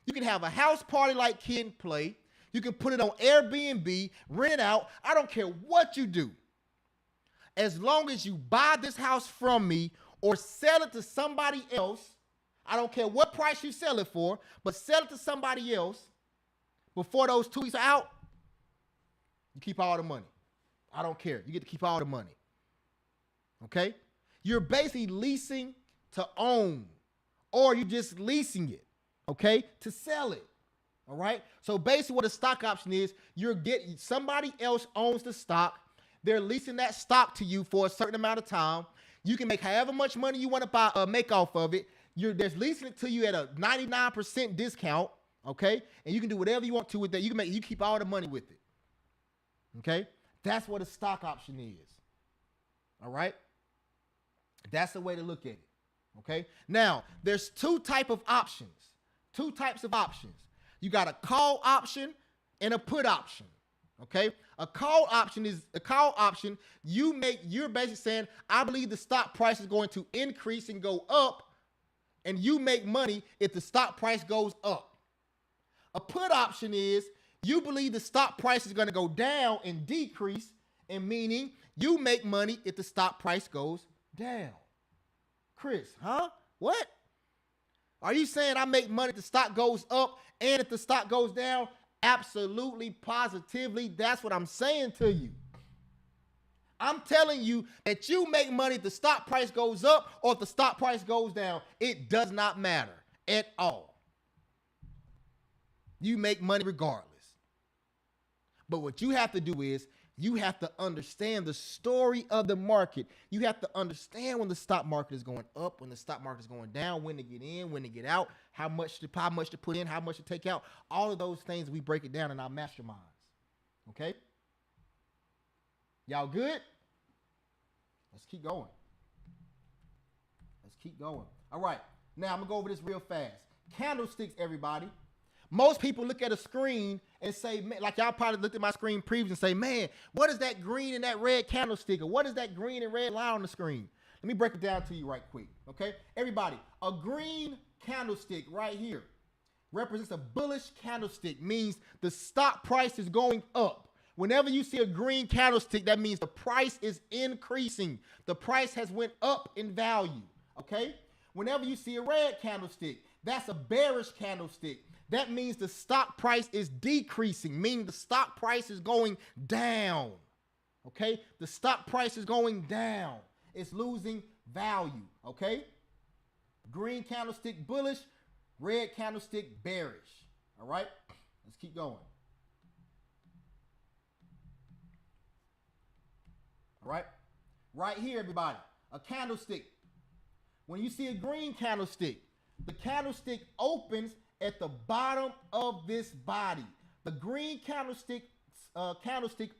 You can have a house party like Kid and Play. You can put it on Airbnb, rent it out. I don't care what you do. As long as you buy this house from me or sell it to somebody else, I don't care what price you sell it for, but sell it to somebody else before those 2 weeks are out, you keep all the money. I don't care. You get to keep all the money. Okay? You're basically leasing to own, or you're just leasing it, okay, to sell it. All right? So basically what a stock option is, you're getting somebody else owns the stock. They're leasing that stock to you for a certain amount of time. You can make however much money you want to make off of it. They're leasing it to you at a 99% discount, okay? And you can do whatever you want to with that. You keep all the money with it. Okay? That's what a stock option is. All right? That's the way to look at it. Okay? Now, there's two types of options. You got a call option and a put option. Okay? A call option, you're basically saying, I believe the stock price is going to increase and go up, and you make money if the stock price goes up. A put option is you believe the stock price is going to go down and decrease, and meaning you make money if the stock price goes down. Chris, huh? What? Are you saying I make money if the stock goes up and if the stock goes down? Absolutely, positively, that's what I'm saying to you. I'm telling you that you make money if the stock price goes up or if the stock price goes down. It does not matter at all. You make money regardless. But what you have to do is you have to understand the story of the market. You have to understand when the stock market is going up, when the stock market is going down, when to get in, when to get out, how much to put in, how much to take out. All of those things, we break it down in our masterminds. Okay? Y'all good? Let's keep going. All right. Now, I'm going to go over this real fast. Candlesticks, everybody. Most people look at a screen and say, man, like y'all probably looked at my screen previously and say, man, what is that green and that red candlestick? Or what is that green and red line on the screen? Let me break it down to you right quick, okay? Everybody, a green candlestick right here represents a bullish candlestick, means the stock price is going up. Whenever you see a green candlestick, that means the price is increasing. The price has went up in value, okay? Whenever you see a red candlestick, that's a bearish candlestick. That means the stock price is decreasing, meaning the stock price is going down. Okay? The stock price is going down. It's losing value. Okay? Green candlestick bullish, red candlestick bearish. All right? Let's keep going. All right? Right here, everybody, a candlestick. When you see a green candlestick, the candlestick opens at the bottom of this body. The green candlestick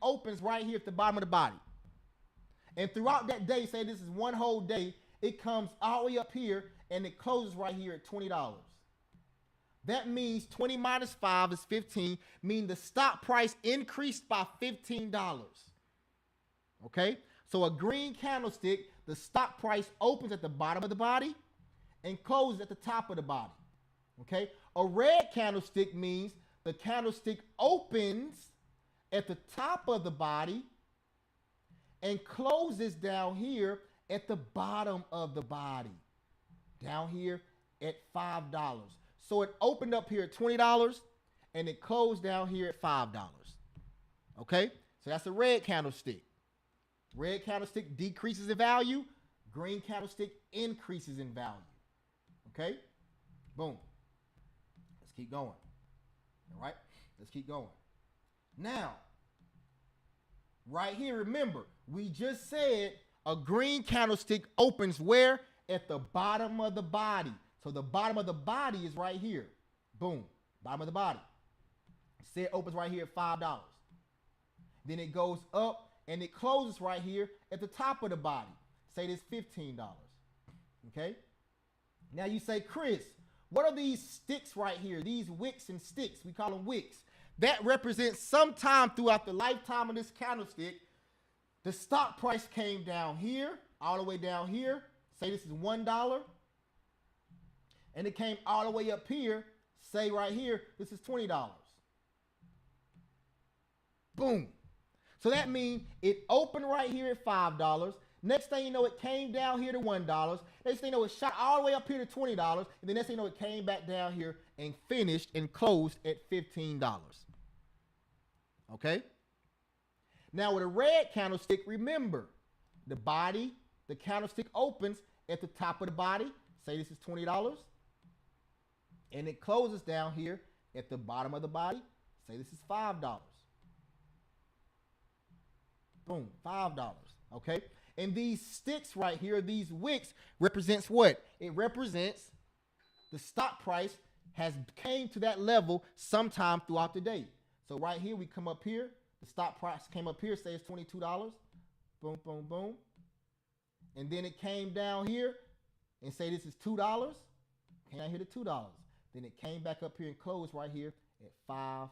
opens right here at the bottom of the body. And throughout that day, say this is one whole day, it comes all the way up here and it closes right here at $20. That means 20 minus 5 is 15, meaning the stock price increased by $15. Okay? So a green candlestick, the stock price opens at the bottom of the body and closes at the top of the body. Okay? A red candlestick means the candlestick opens at the top of the body and closes down here at the bottom of the body. Down here at $5. So it opened up here at $20 and it closed down here at $5. Okay? So that's a red candlestick. Red candlestick decreases in value. Green candlestick increases in value. Okay? Boom. Let's keep going. All right? Let's keep going. Now, right here, remember, we just said a green candlestick opens where? At the bottom of the body. So the bottom of the body is right here. Boom. Bottom of the body. Say it opens right here at $5. Then it goes up and it closes right here at the top of the body. Say this $15. Okay? Now you say, Chris, what are these sticks right here? These wicks and sticks. We call them wicks. That represents sometime throughout the lifetime of this candlestick, the stock price came down here, all the way down here. Say this is $1. And it came all the way up here. Say right here, this is $20. Boom. So that means it opened right here at $5. Next thing you know, it came down here to $1. Next thing you know, it shot all the way up here to $20. And then next thing you know, it came back down here and finished and closed at $15. Okay? Now with a red candlestick, remember, the body, the candlestick opens at the top of the body. Say this is $20. And it closes down here at the bottom of the body. Say this is $5. Boom, $5. Okay? And these sticks right here, these wicks, represents what? It represents the stock price has came to that level sometime throughout the day. So right here, we come up here. The stock price came up here, say it's $22. Boom, boom, boom. And then it came down here and say this is $2. Came down here to $2. Then it came back up here and closed right here at $5.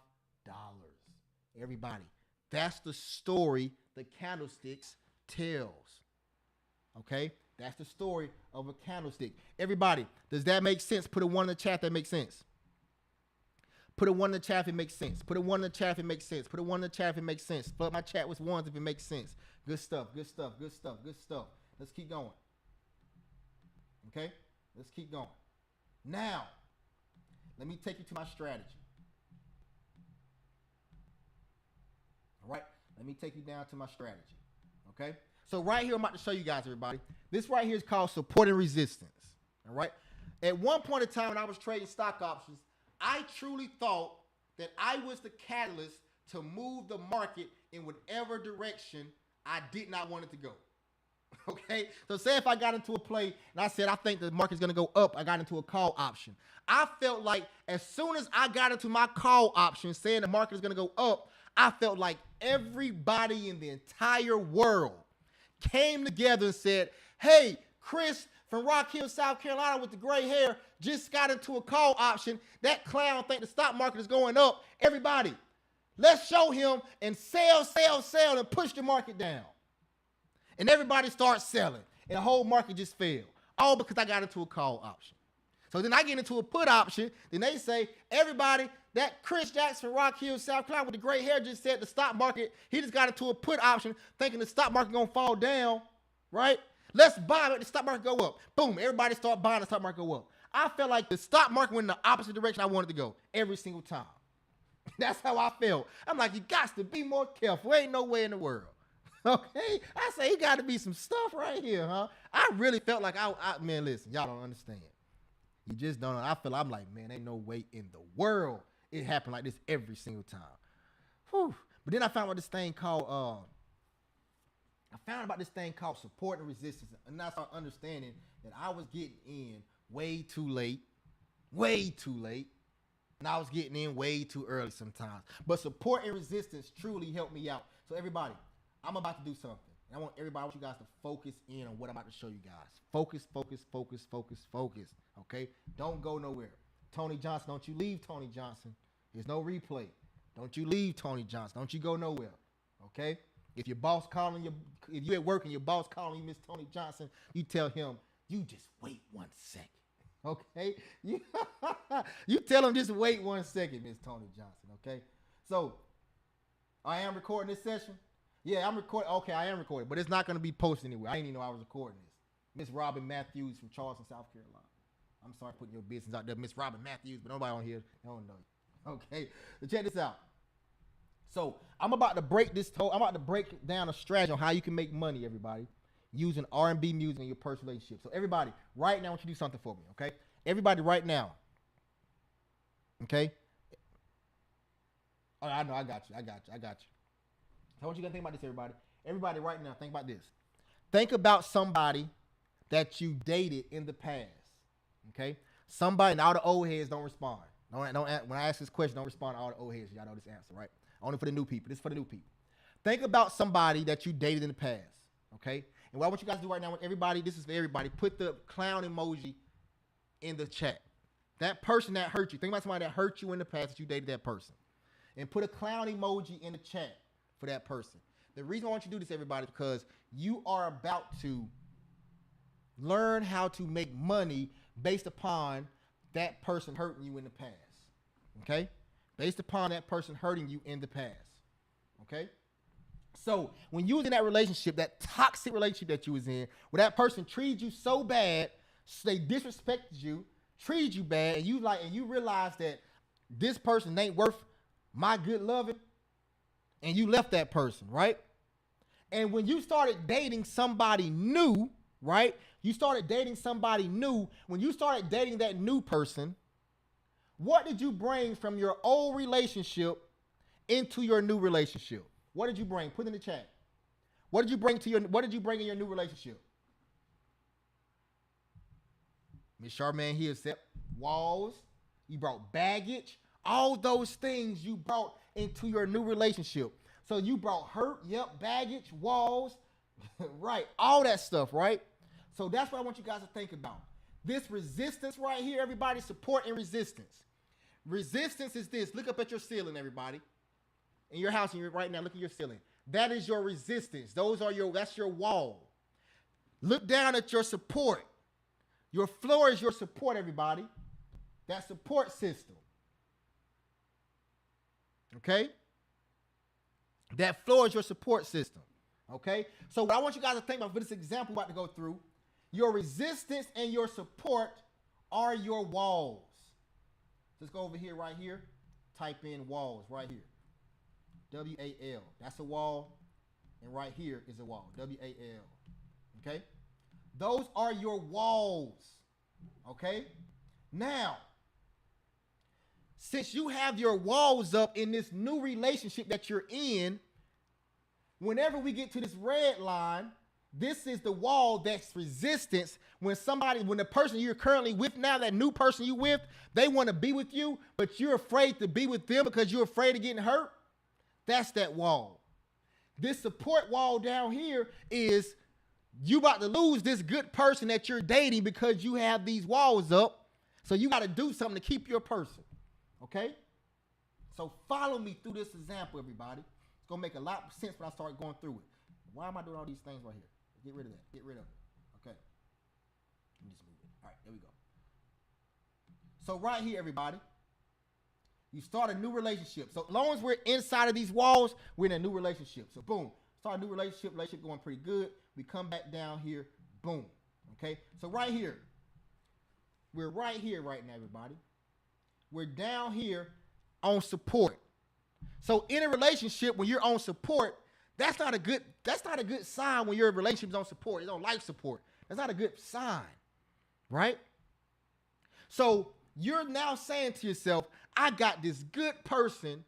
Everybody, that's the story the candlesticks tells. Okay? That's the story of a candlestick. Everybody, does that make sense? Put a 1 in the chat that makes sense. Put a 1 in the chat if it makes sense. Put a 1 in the chat if it makes sense. Put a 1 in the chat if it makes sense. Flood my chat with ones if it makes sense. Good stuff, good stuff, good stuff, good stuff. Let's keep going. Okay? Let's keep going. Now, let me take you to my strategy. All right? Let me take you down to my strategy. Okay? So right here, I'm about to show you guys, everybody. This right here is called support and resistance. All right? At one point in time when I was trading stock options, I truly thought that I was the catalyst to move the market in whatever direction I did not want it to go. Okay? So say if I got into a play and I said, I think the market's going to go up, I got into a call option. I felt like as soon as I got into my call option saying the market is going to go up, I felt like everybody in the entire world came together and said, hey, Chris from Rock Hill, South Carolina with the gray hair just got into a call option. That clown think the stock market is going up. Everybody, let's show him and sell, sell, sell and push the market down. And everybody starts selling and the whole market just fell. All because I got into a call option. So then I get into a put option. Then they say, everybody, that Chris Jackson, Rock Hill, South Carolina with the gray hair just said the stock market, he just got into a put option thinking the stock market going to fall down, right? Let's buy it, the stock market go up. Boom, everybody start buying, the stock market go up. I felt like the stock market went in the opposite direction I wanted to go every single time. That's how I felt. I'm like, you got to be more careful. Ain't no way in the world. Okay? I say, it got to be some stuff right here, huh? I really felt like, man, listen, y'all don't understand. You just don't know. I'm like, man, ain't no way in the world it happened like this every single time. Whew. But then I found out this thing called, support and resistance. And I started understanding that I was getting in way too late. And I was getting in way too early sometimes. But support and resistance truly helped me out. So everybody, I'm about to do something. And I want everybody, I want you guys to focus in on what I'm about to show you guys. Focus, focus, focus, focus, focus. Okay? Don't go nowhere. Tony Johnson, don't you leave Tony Johnson. There's no replay. Don't you leave Tony Johnson. Don't you go nowhere. Okay? If your boss calling you, if you at work and your boss calling you Miss Tony Johnson, you tell him, you just wait 1 second. Okay? You tell him just wait 1 second, Miss Tony Johnson. Okay? So, I am recording this session. Yeah, I'm recording. Okay, I am recording, but it's not going to be posted anywhere. I didn't even know I was recording this. Miss Robin Matthews from Charleston, South Carolina. I'm sorry putting your business out there, Miss Robin Matthews, but nobody on here, they don't know you. Okay, so check this out. So I'm about to break down a strategy on how you can make money, everybody, using R&B music in your personal relationship. So everybody, right now, I want you to do something for me, okay? Everybody, right now, okay? Oh, I know, I got you. So I want you to think about this, everybody. Everybody, right now, think about this. Think about somebody that you dated in the past, okay? Somebody, and all the old heads don't respond. Don't when I ask this question, don't respond to all the old heads. Y'all know this answer, right? Only for the new people. This is for the new people. Think about somebody that you dated in the past, okay? And what I want you guys to do right now with everybody, this is for everybody, put the clown emoji in the chat. That person that hurt you. Think about somebody that hurt you in the past that you dated that person. And put a clown emoji in the chat for that person. The reason I want you to do this, everybody, is because you are about to learn how to make money based upon that person hurting you in the past. Okay? Based upon that person hurting you in the past. Okay? So when you was in that relationship, that toxic relationship that you was in, where that person treated you so bad, so they disrespected you, treated you bad, and you realize that this person ain't worth my good loving, and you left that person, right? And when you started dating somebody new, right? You started dating somebody new. When you started dating that new person, what did you bring from your old relationship into your new relationship? What did you bring? Put in the chat. What did you bring in your new relationship? Miss Charmaine here said walls. You brought baggage. All those things you brought into your new relationship. So you brought hurt, baggage, walls, right, all that stuff, right? So that's what I want you guys to think about. This resistance right here, everybody, support and resistance. Resistance is this. Look up at your ceiling, everybody. In your house, right now, look at your ceiling. That is your resistance. That's your wall. Look down at your support. Your floor is your support, everybody. That support system. Okay? That floor is your support system. Okay? So what I want you guys to think about for this example we're about to go through, your resistance and your support are your walls. Let's go over here, right here. Type in walls right here. W-A-L. That's a wall. And right here is a wall. W-A-L. Okay? Those are your walls. Okay? Now, since you have your walls up in this new relationship that you're in, whenever we get to this red line, this is the wall that's resistance. When the person you're currently with now, that new person you with, they want to be with you, but you're afraid to be with them because you're afraid of getting hurt. That's that wall. This support wall down here is you about to lose this good person that you're dating because you have these walls up. So you got to do something to keep your person. Okay? So follow me through this example, everybody. It's going to make a lot of sense when I start going through it. Why am I doing all these things right here? Get rid of that. Get rid of it. Okay. Let me just move it. All right, there we go. So right here, everybody, you start a new relationship. So as long as we're inside of these walls, we're in a new relationship. So boom, start a new relationship going pretty good. We come back down here, boom. Okay? So right here, we're right here right now, everybody. We're down here on support. So in a relationship, when you're on support, that's not a good sign when your relationship is on support. It's on life support. That's not a good sign, right? So you're now saying to yourself, I got this good person.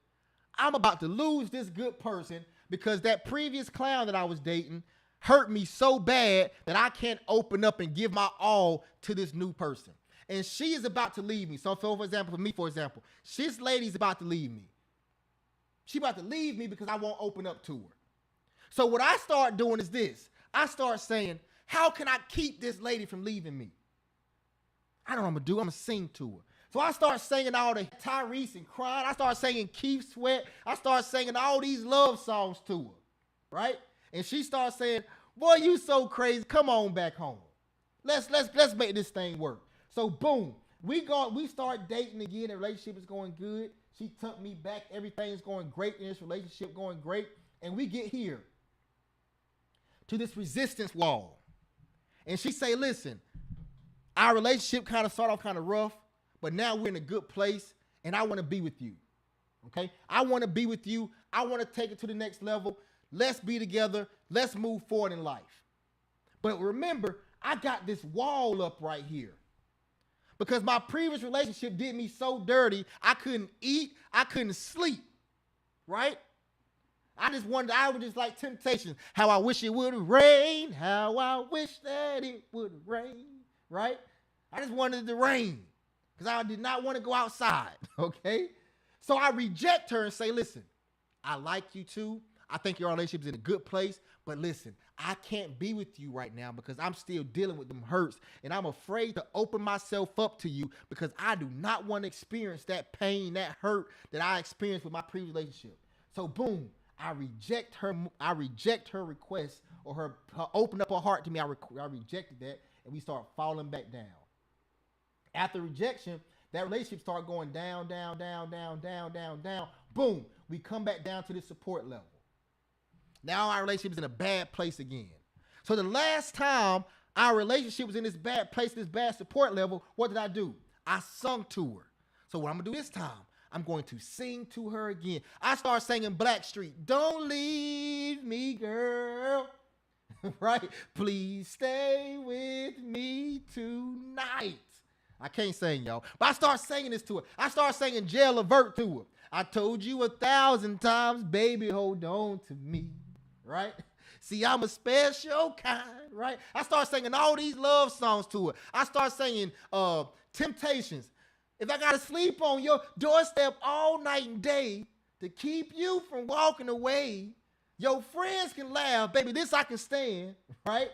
I'm about to lose this good person because that previous clown that I was dating hurt me so bad that I can't open up and give my all to this new person. And she is about to leave me. So for example, this lady's about to leave me. She's about to leave me because I won't open up to her. So what I start doing is this. I start saying, how can I keep this lady from leaving me? I don't know what I'm going to do. I'm going to sing to her. So I start singing all the Tyrese and crying. I start singing Keith Sweat. I start singing all these love songs to her, right? And she starts saying, boy, you so crazy. Come on back home. Let's make this thing work. So boom, we start dating again. The relationship is going good. She took me back. Everything's going great in this relationship, going great. And we get here to this resistance wall. And she say, listen, our relationship kind of started off kind of rough, but now we're in a good place, and I want to be with you. Okay? I want to be with you. I want to take it to the next level. Let's be together. Let's move forward in life. But remember, I got this wall up right here. Because my previous relationship did me so dirty, I couldn't eat, I couldn't sleep. Right? I was just like Temptations. How I wish it would rain. How I wish that it would rain. Right? I just wanted it to rain. Because I did not want to go outside. Okay? So I reject her and say, listen, I like you too. I think your relationship is in a good place. But listen, I can't be with you right now because I'm still dealing with them hurts. And I'm afraid to open myself up to you because I do not want to experience that pain, that hurt that I experienced with my previous relationship. So boom, I reject her request or her open up her heart to me. I rejected that, and we start falling back down. After rejection, that relationship started going down, down, down, down, down, down, down. Boom, we come back down to the support level. Now our relationship is in a bad place again. So the last time our relationship was in this bad place, this bad support level, what did I do? I sung to her. So what I'm going to do this time, I'm going to sing to her again. I start singing Blackstreet. Don't leave me, girl. Right? Please stay with me tonight. I can't sing, y'all. But I start singing this to her. I start singing Jail Alert to her. I told you 1,000 times, baby, hold on to me. Right? See, I'm a special kind, right? I start singing all these love songs to her. I start singing Temptations. If I got to sleep on your doorstep all night and day to keep you from walking away, your friends can laugh. Baby, this I can stand, right?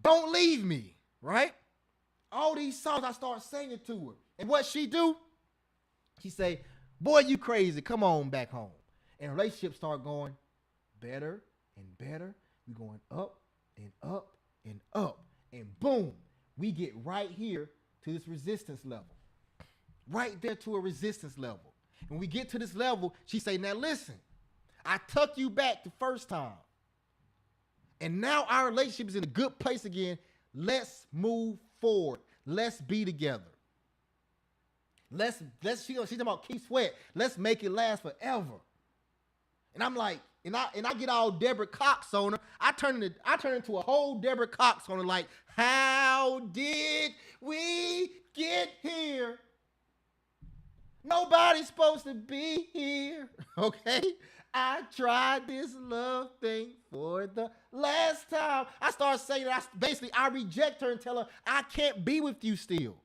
Don't leave me, right? All these songs I start singing to her. And what she do? She say, boy, you crazy. Come on back home. And relationships start going better and better. We're going up and up and up. And boom, we get right here to this resistance level. Right there to a resistance level. When we get to this level, she say, now listen, I took you back the first time. And now our relationship is in a good place again. Let's move forward. Let's be together. She's talking about Keith Sweat. Let's make it last forever. And I'm like, and I get all Deborah Cox on her. I turn into a whole Deborah Cox on her, like, how did we get here? Nobody's supposed to be here. Okay? I tried this love thing for the last time. I start saying that I reject her and tell her I can't be with you still.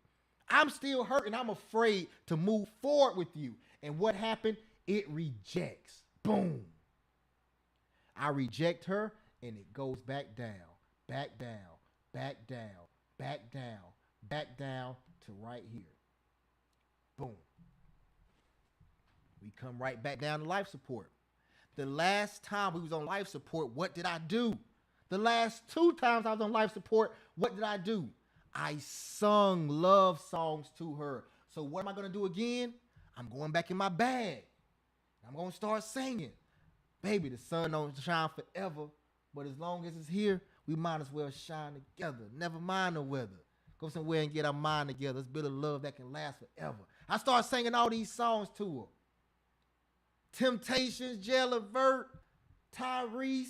I'm still hurt and I'm afraid to move forward with you. And what happened? It rejects. Boom. I reject her and it goes back down, back down, back down, back down, back down to right here. Boom. We come right back down to life support. The last time we was on life support, what did I do? The last 2 times I was on life support, what did I do? I sung love songs to her. So what am I going to do again? I'm going back in my bag. I'm going to start singing. Baby, the sun don't shine forever, but as long as it's here, we might as well shine together. Never mind the weather. Go somewhere and get our mind together. Let's build a love that can last forever. I start singing all these songs to her. Temptations, Jail Alert, Tyrese.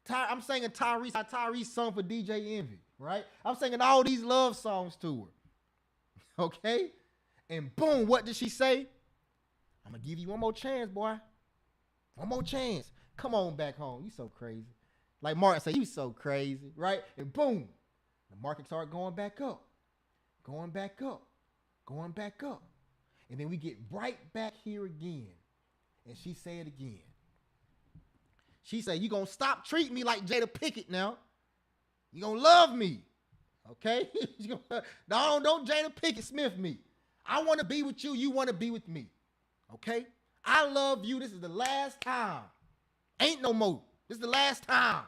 I'm singing Tyrese song for DJ Envy, right? I'm singing all these love songs to her. Okay? And boom, what did she say? I'm going to give you one more chance, boy. One more chance. Come on back home. You so crazy. Like Martin said, you so crazy, right? And boom, the market started going back up, going back up, going back up. And then we get right back here again. And she said again. She said, you going to stop treating me like Jada Pinkett now. You going to love me. Okay? No, don't Jada Pinkett Smith me. I want to be with you. You want to be with me. Okay? I love you. This is the last time. Ain't no more. This is the last time.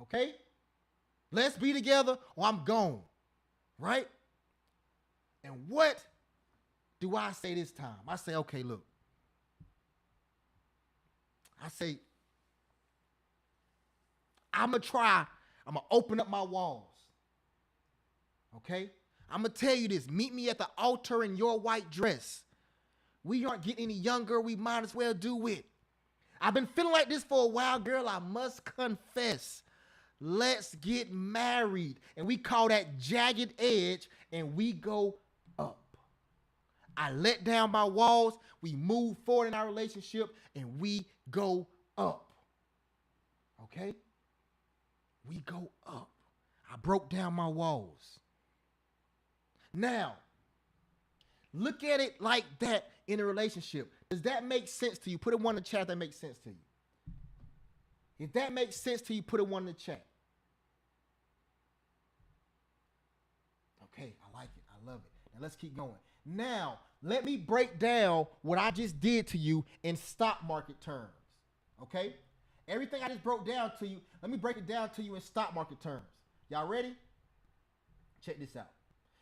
Okay? Let's be together or I'm gone. Right? And what do I say this time? I say, okay, look. I say, I'm going to open up my walls. Okay? I'm going to tell you this. Meet me at the altar in your white dress. We aren't getting any younger. We might as well do it. I've been feeling like this for a while, girl. I must confess. Let's get married. And we call that jagged edge, and we go up. I let down my walls. We move forward in our relationship, and we go up. Okay? We go up. I broke down my walls. Now, look at it like that in a relationship. Does that make sense to you? Put a one in the chat that makes sense to you. If that makes sense to you, put a one in the chat. Okay, I like it. I love it. Now let's keep going. Now, let me break down what I just did to you in stock market terms. Okay? Everything I just broke down to you, let me break it down to you in stock market terms. Y'all ready? Check this out.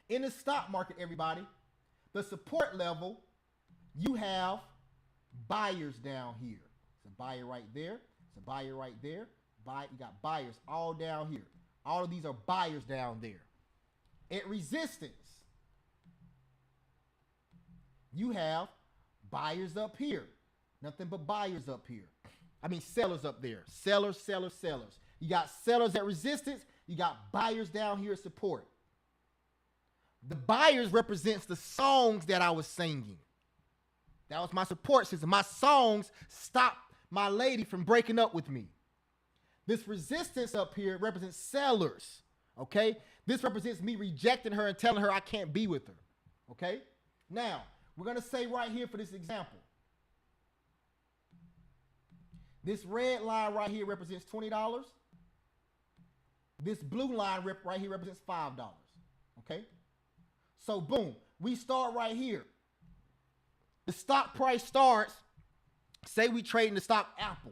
In the stock market, everybody, the support level, you have buyers down here. It's a buyer right there. It's a buyer right there. You got buyers all down here. All of these are buyers down there. At resistance, you have buyers up here. Nothing but buyers up here. I mean sellers up there. Sellers, sellers, sellers. You got sellers at resistance. You got buyers down here at support. The buyers represents the songs that I was singing. That was my support system. My songs stopped my lady from breaking up with me. This resistance up here represents sellers. Okay? This represents me rejecting her and telling her I can't be with her. Okay? Now, we're going to say right here for this example. This red line right here represents $20. This blue line right here represents $5. Okay? So, boom. We start right here. The stock price starts, say we trade in the stock Apple.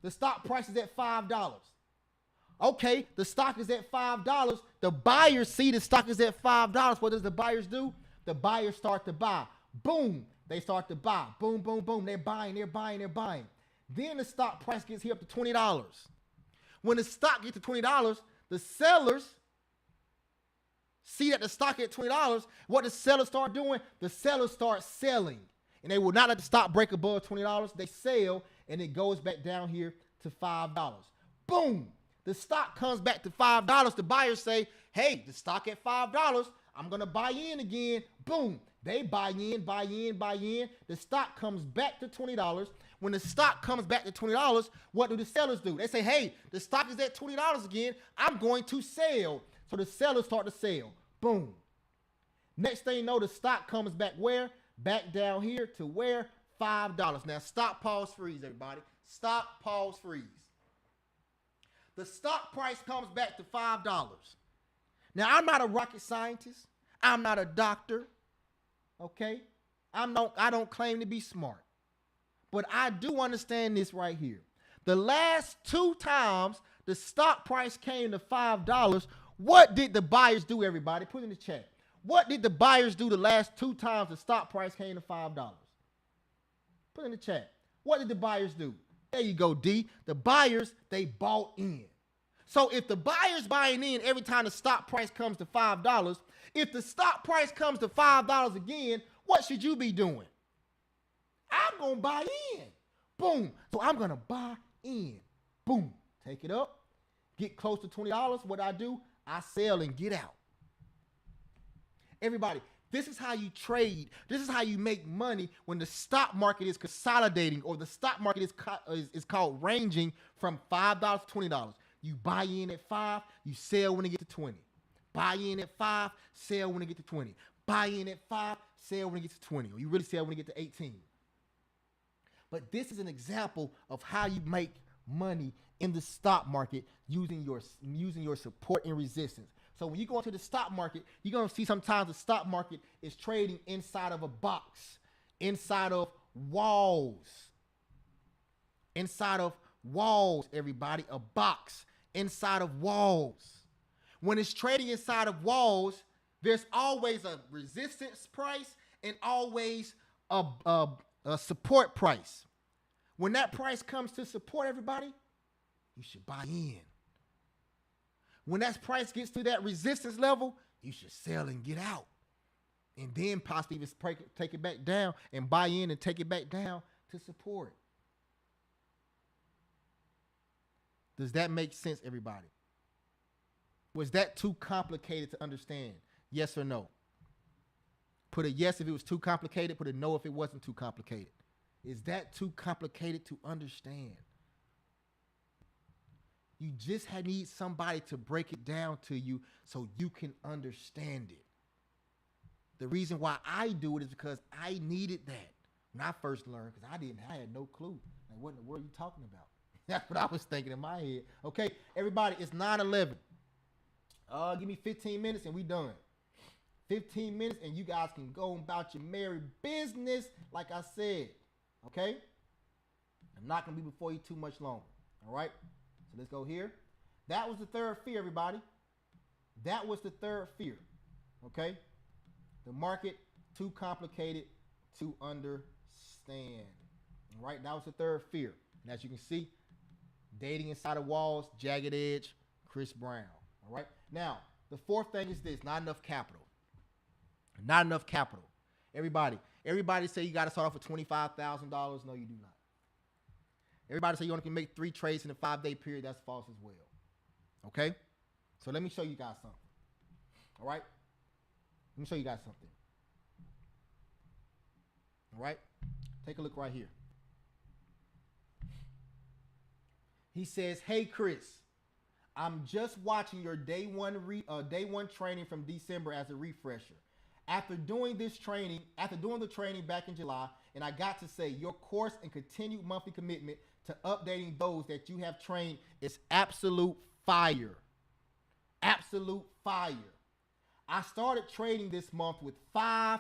The stock price is at $5. Okay, the stock is at $5. The buyers see the stock is at $5. What does the buyers do? The buyers start to buy. Boom, they start to buy. Boom, boom, boom. They're buying, they're buying, they're buying. Then the stock price gets here up to $20. When the stock gets to $20, the sellers see that the stock at $20. What the sellers start doing? The sellers start selling. And they will not let the stock break above $20. They sell, and it goes back down here to $5. Boom. The stock comes back to $5. The buyers say, hey, the stock at $5. I'm going to buy in again. Boom. They buy in, buy in, buy in. The stock comes back to $20. When the stock comes back to $20, what do the sellers do? They say, hey, the stock is at $20 again. I'm going to sell. So the sellers start to sell. Boom. Next thing you know, the stock comes back where? Back down here to where? $5. Now stop, pause, freeze, everybody. Stop, pause, freeze. The stock price comes back to $5. Now I'm not a rocket scientist. I'm not a doctor. Okay? I don't claim to be smart. But I do understand this right here. The last 2 times the stock price came to $5, what did the buyers do, everybody? Put it in the chat. What did the buyers do the last 2 times the stock price came to $5? Put it in the chat. What did the buyers do? There you go, D. The buyers, they bought in. So if the buyer's buying in every time the stock price comes to $5, if the stock price comes to $5 again, what should you be doing? I'm going to buy in. Boom. So I'm going to buy in. Boom. Take it up. Get close to $20. What I do? I sell and get out. Everybody, this is how you trade. This is how you make money when the stock market is consolidating, or the stock market is called ranging from $5 to $20. You buy in at 5, you sell when it gets to 20. Buy in at 5, sell when it gets to 20. Buy in at 5, sell when it gets to 20. Or you really sell when it gets to 18. But this is an example of how you make money in the stock market using your support and resistance. So when you go into the stock market, you're going to see sometimes the stock market is trading inside of a box, inside of walls. Inside of walls, everybody, a box inside of walls. When it's trading inside of walls, there's always a resistance price and always a support price. When that price comes to support, everybody, you should buy in. When that price gets to that resistance level, you should sell and get out. And then possibly even take it back down and buy in and take it back down to support. Does that make sense, everybody? Was that too complicated to understand? Yes or no? Put a yes if it was too complicated. Put a no if it wasn't too complicated. Is that too complicated to understand? You just need somebody to break it down to you so you can understand it. The reason why I do it is because I needed that when I first learned, because I had no clue. Like, what in the world are you talking about? That's what I was thinking in my head. Okay, everybody, it's 9/11. Give me 15 minutes and we done. 15 minutes and you guys can go about your merry business, like I said. Okay? I'm not going to be before you too much longer. All right? So let's go here. That was the third fear, everybody. That was the third fear. Okay? The market too complicated to understand. All right? That was the third fear. And as you can see, dating inside of walls, jagged edge, Chris Brown. All right? Now, the fourth thing is this: not enough capital. Not enough capital. Everybody say you got to start off with $25,000. No, you do not. Everybody say you only can make 3 trades in a 5-day period. That's false as well. Okay? So let me show you guys something. All right? Let me show you guys something. All right? Take a look right here. He says, "Hey, Chris, I'm just watching your day one training from December as a refresher. After doing the training back in July, and I got to say, your course and continued monthly commitment to updating those that you have trained is absolute fire. Absolute fire. I started trading this month with $500.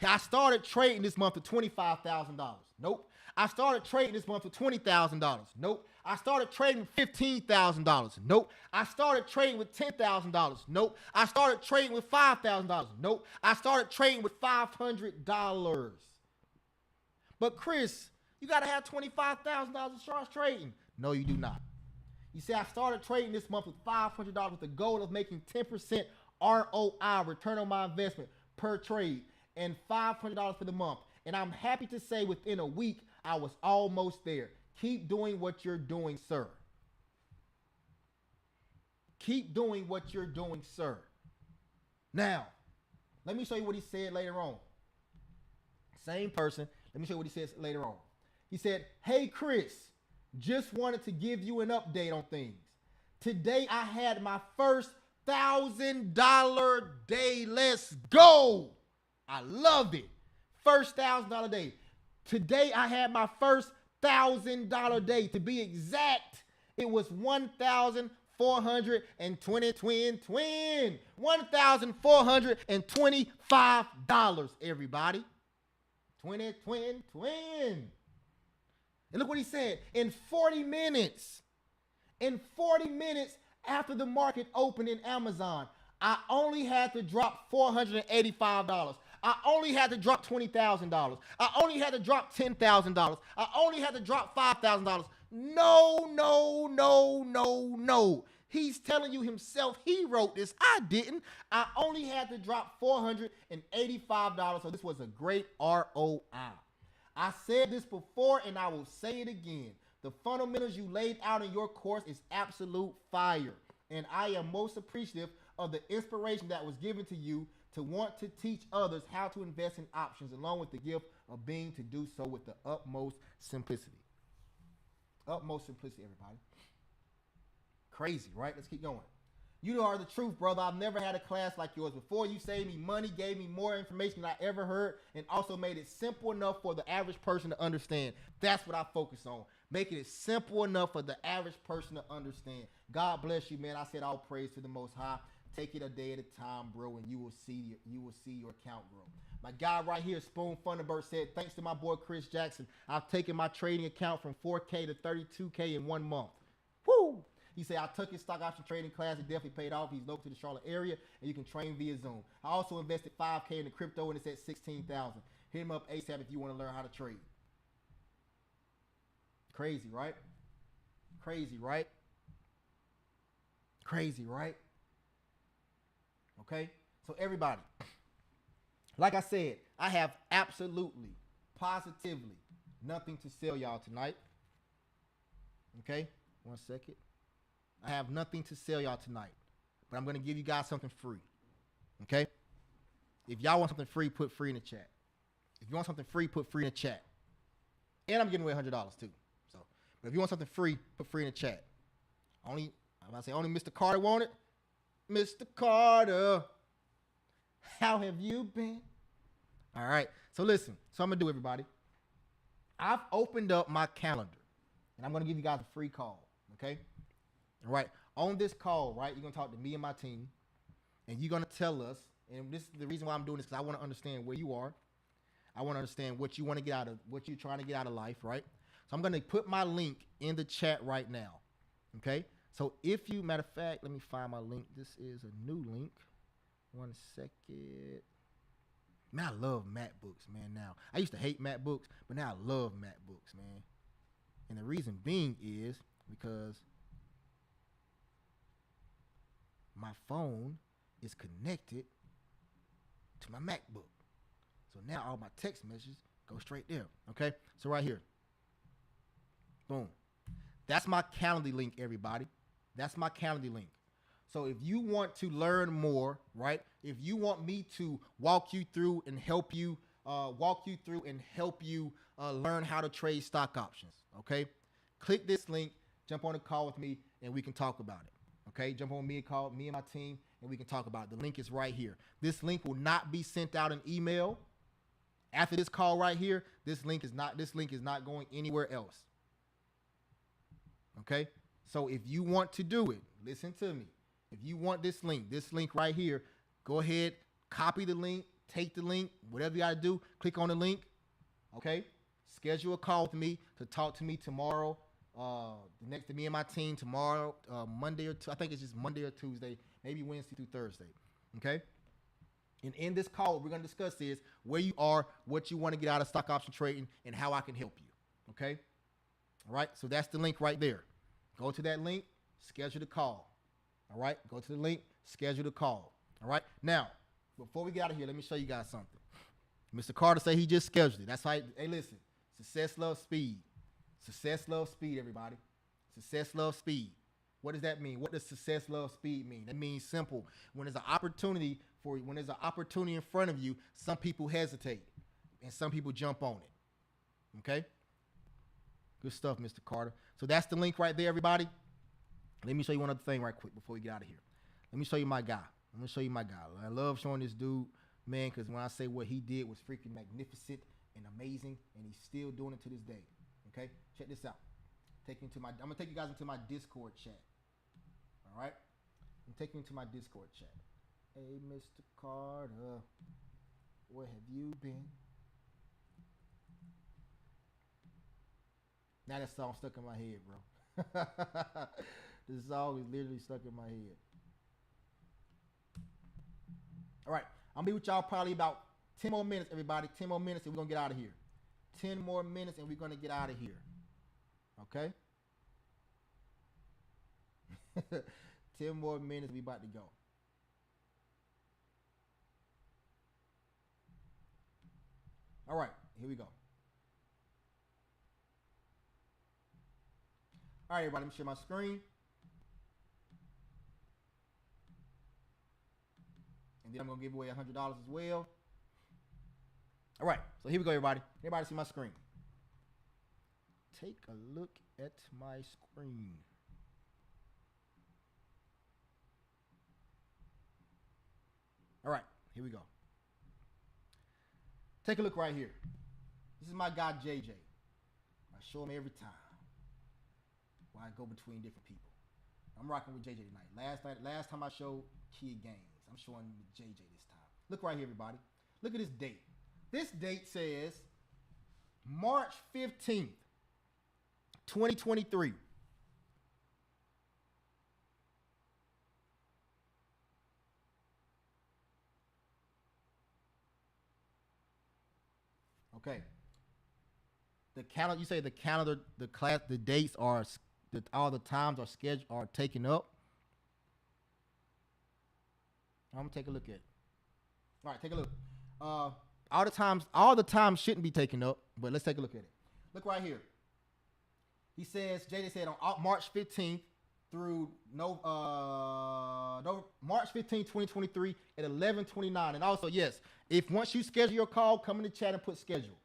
I started trading this month with $25,000. Nope. I started trading this month with $20,000. Nope. I started trading with $15,000. Nope. I started trading with $10,000. Nope. I started trading with $5,000. Nope. I started trading with $500. But Chris, you got to have $25,000 to start trading. No, you do not. You see, I started trading this month with $500 with the goal of making 10% ROI, return on my investment, per trade, and $500 for the month. And I'm happy to say within a week, I was almost there. Keep doing what you're doing, sir. Keep doing what you're doing, sir. Now, let me show you what he said later on. Same person. Let me show you what he says later on. He said, "Hey, Chris, just wanted to give you an update on things. Today, I had my first $1,000 day. Let's go. I loved it. First $1,000 day. Today, I had my first $1,000 day. To be exact, it was $1,425, everybody. Twin. And look what he said. In 40 minutes after the market opened in Amazon, I only had to drop $485. I only had to drop $20,000. I only had to drop $10,000. I only had to drop $5,000. No. He's telling you himself. He wrote this. I didn't. I only had to drop $485. So this was a great ROI. I said this before and I will say it again. The fundamentals you laid out in your course is absolute fire. And I am most appreciative of the inspiration that was given to you to want to teach others how to invest in options, along with the gift of being to do so with the utmost simplicity. Utmost simplicity, everybody. Crazy, right? Let's keep going. You are the truth, brother. I've never had a class like yours before. You saved me money, gave me more information than I ever heard, and also made it simple enough for the average person to understand. That's what I focus on. Making it simple enough for the average person to understand. God bless you, man. I said all praise to the Most High. Take it a day at a time, bro, and you will see your account grow. My guy right here, Spoon Thunderbird, said, thanks to my boy Chris Jackson, I've taken my trading account from 4K to 32K in 1 month. Woo! He said, I took his stock option trading class. It definitely paid off. He's local to the Charlotte area, and you can train via Zoom. I also invested 5K in the crypto, and it's at 16,000. Hit him up ASAP if you want to learn how to trade. Crazy, right? Crazy, right? Crazy, right? Okay? So everybody, like I said, I have absolutely, positively nothing to sell y'all tonight. Okay? 1 second. I have nothing to sell y'all tonight, but I'm going to give you guys something free. Okay? If y'all want something free, put free in the chat. If you want something free, put free in the chat. And I'm giving away $100 too. So, but if you want something free, put free in the chat. Only Mr. Carter want it. Mr. Carter, how have you been? All right. So listen. So I'm gonna do, everybody. I've opened up my calendar, and I'm gonna give you guys a free call. Okay. All right. On this call, right, you're gonna talk to me and my team, and you're gonna tell us. And this is the reason why I'm doing this, because I want to understand where you are. I want to understand what you want to get out of, what you're trying to get out of life, right? So I'm going to put my link in the chat right now, okay? So if you, matter of fact, let me find my link. This is a new link. 1 second. Man, I love MacBooks, man, now. I used to hate MacBooks, but now I love MacBooks, man. And the reason being is because my phone is connected to my MacBook. So now all my text messages go straight there, okay? So right here, boom. That's my Calendly link, everybody. That's my Calendly link. So if you want to learn more, right? If you want me to walk you through and help you, learn how to trade stock options, okay? Click this link, jump on a call with me, and we can talk about it. Okay, jump on me and call me and my team, and we can talk about it. The link is right here. This link will not be sent out in email. After this call right here, this link is not going anywhere else. Okay? So if you want to do it, listen to me. If you want this link right here, go ahead, copy the link, take the link, whatever you got to do, click on the link. Okay? Schedule a call with me to talk to me tomorrow. Next to me and my team tomorrow, Monday or I think it's just Monday or Tuesday, maybe Wednesday through Thursday. Okay. And in this call, what we're going to discuss is where you are, what you want to get out of stock option trading, and how I can help you. Okay. All right. So that's the link right there. Go to that link, schedule the call. All right. Go to the link, schedule the call. All right. Now, before we get out of here, let me show you guys something. Mr. Carter said he just scheduled it. That's how. Hey, listen. Success loves speed. Success loves speed, everybody. Success loves speed. What does that mean? What does success loves speed mean? That means simple. When there's an opportunity in front of you, some people hesitate and some people jump on it. Okay? Good stuff, Mr. Carter. So that's the link right there, everybody. Let me show you one other thing right quick before we get out of here. Let me show you my guy. I'm going to show you my guy. I love showing this dude, man, because when I say what he did was freaking magnificent and amazing, and he's still doing it to this day. Okay, check this out. I'm gonna take you guys into my Discord chat. All right, I'm taking you into my Discord chat. Hey, Mr. Carter, where have you been? Now that song stuck in my head, bro. This song is literally stuck in my head. All right, I'm gonna be with y'all probably about 10 more minutes, everybody. 10 more minutes, and we're gonna get out of here. 10 more minutes, and we're gonna get out of here. Okay? 10 more minutes, we about to go. All right, here we go. All right, everybody, let me share my screen. And then I'm going to give away $100 as well. All right, so here we go, everybody. Everybody see my screen. Take a look at my screen. All right, here we go. Take a look right here. This is my guy, JJ. I show him every time. where I go between different people. I'm rocking with JJ tonight. Last time I showed Kid Gaines. I'm showing JJ this time. Look right here, everybody. Look at this date. This date says March 15th, 2023. Okay. The calendar. You say the calendar, the class, the dates are, all the times are scheduled, are taken up. I'm gonna take a look at it. All right, take a look. All the times shouldn't be taken up, but let's take a look at it. Look right here. He says, JJ said on March 15th through March 15th, 2023 at 11:29. And also, yes, if once you schedule your call, come in the chat and put schedule.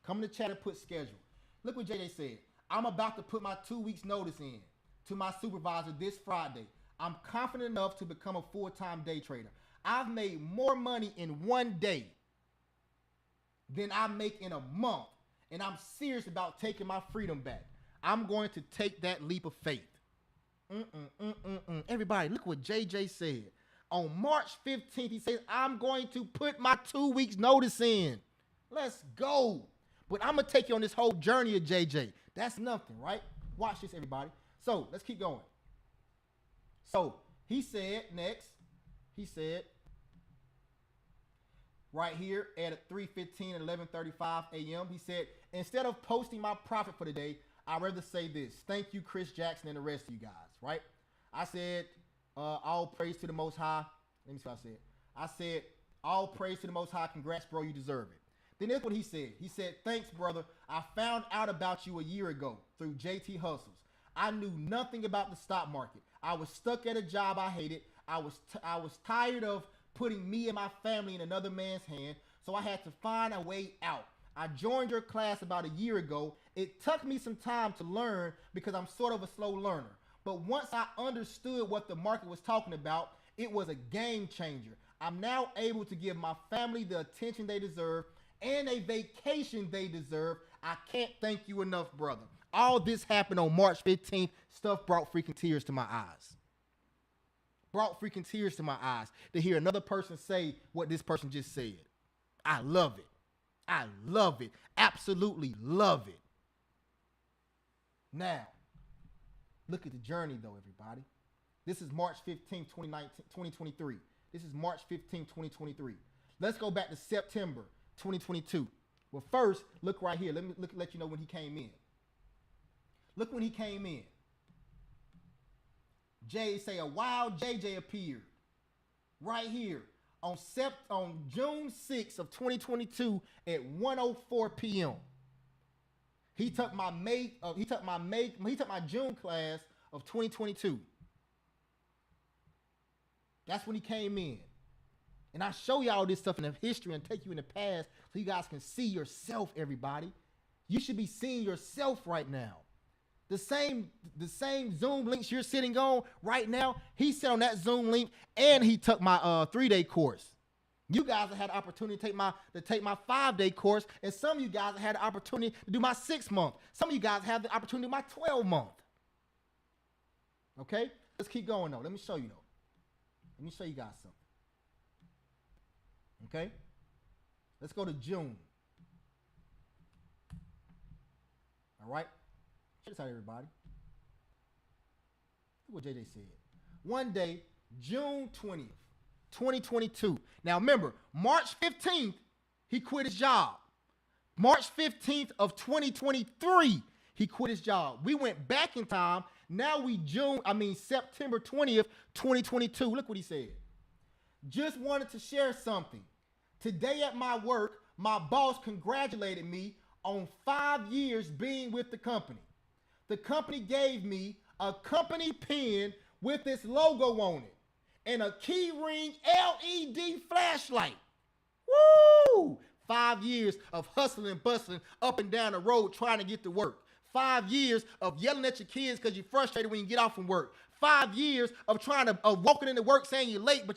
Come in the chat and put schedule. Look what JJ said. I'm about to put my 2 weeks notice in to my supervisor this Friday. I'm confident enough to become a full-time day trader. I've made more money in one day than I make in a month, and I'm serious about taking my freedom back. I'm going to take that leap of faith. Everybody, look what JJ said. On March 15th, he says, I'm going to put my 2 weeks notice in. Let's go. But I'm going to take you on this whole journey of JJ. That's nothing, right? Watch this, everybody. So let's keep going. So he said next, he said right here at 3:15 and 11:35 a.m., he said, instead of posting my profit for the day, I'd rather say this. Thank you, Chris Jackson, and the rest of you guys, right? I said, all praise to the Most High. Let me see what I said. I said, all praise to the Most High. Congrats, bro. You deserve it. Then that's what he said. He said, thanks, brother. I found out about you a year ago through JT Hustles. I knew nothing about the stock market. I was stuck at a job I hated. I was tired of putting me and my family in another man's hand, so I had to find a way out. I joined your class about a year ago. It took me some time to learn because I'm sort of a slow learner. But once I understood what the market was talking about, it was a game changer. I'm now able to give my family the attention they deserve and a vacation they deserve. I can't thank you enough, brother. All this happened on March 15th. Stuff brought freaking tears to my eyes. Brought freaking tears to my eyes to hear another person say what this person just said. I love it. I love it. Absolutely love it. Now, look at the journey, though, everybody. This is March 15, 2023. This is March 15, 2023. Let's go back to September 2022. Well, first, look right here. Let you know when he came in. Look when he came in. Jay say a wild JJ appeared right here on June 6th of 2022 at 1:04 p.m. He took my June class of 2022. That's when he came in. And I show y'all this stuff in the history and take you in the past so you guys can see yourself, everybody. You should be seeing yourself right now. The same Zoom links you're sitting on right now, he sat on that Zoom link and he took my 3-day course. You guys have had the opportunity to take my 5-day course, and some of you guys have had the opportunity to do my 6-month. Some of you guys have the opportunity to do my 12-month. Okay? Let's keep going, though. Let me show you, though. Let me show you guys something. Okay? Let's go to June. All right? Check this out, everybody. Look what JJ said. One day, June 20th, 2022. Now remember, March 15th, he quit his job. March 15th of 2023, he quit his job. We went back in time. Now September 20th, 2022. Look what he said. Just wanted to share something. Today at my work, my boss congratulated me on 5 years being with the company. The company gave me a company pen with its logo on it and a keyring LED flashlight. Woo! 5 years of hustling and bustling up and down the road trying to get to work. 5 years of yelling at your kids because you're frustrated when you get off from work. 5 years of walking into work saying you're late, but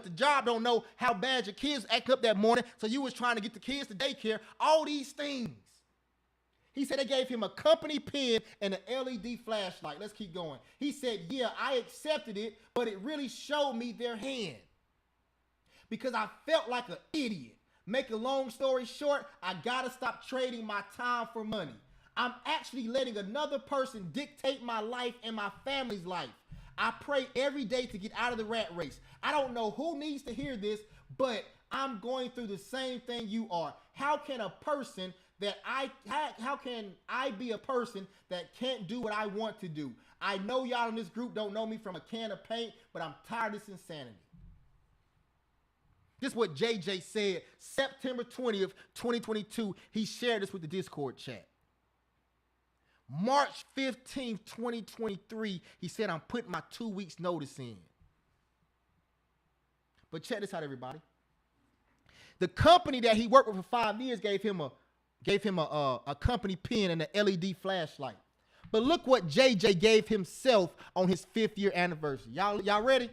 the job don't know how bad your kids act up that morning, so you was trying to get the kids to daycare. All these things. He said they gave him a company pen and an LED flashlight. Let's keep going. He said, yeah, I accepted it, but it really showed me their hand because I felt like an idiot. Make a long story short, I gotta stop trading my time for money. I'm actually letting another person dictate my life and my family's life. I pray every day to get out of the rat race. I don't know who needs to hear this, but I'm going through the same thing you are. How can I be a person that can't do what I want to do? I know y'all in this group don't know me from a can of paint, but I'm tired of this insanity. This is what JJ said September 20th, 2022. He shared this with the Discord chat. March 15th, 2023, he said, I'm putting my 2 weeks notice in. But check this out, everybody. The company that he worked with for 5 years gave him a company pen and an LED flashlight. But look what JJ gave himself on his 5th year anniversary. Y'all ready?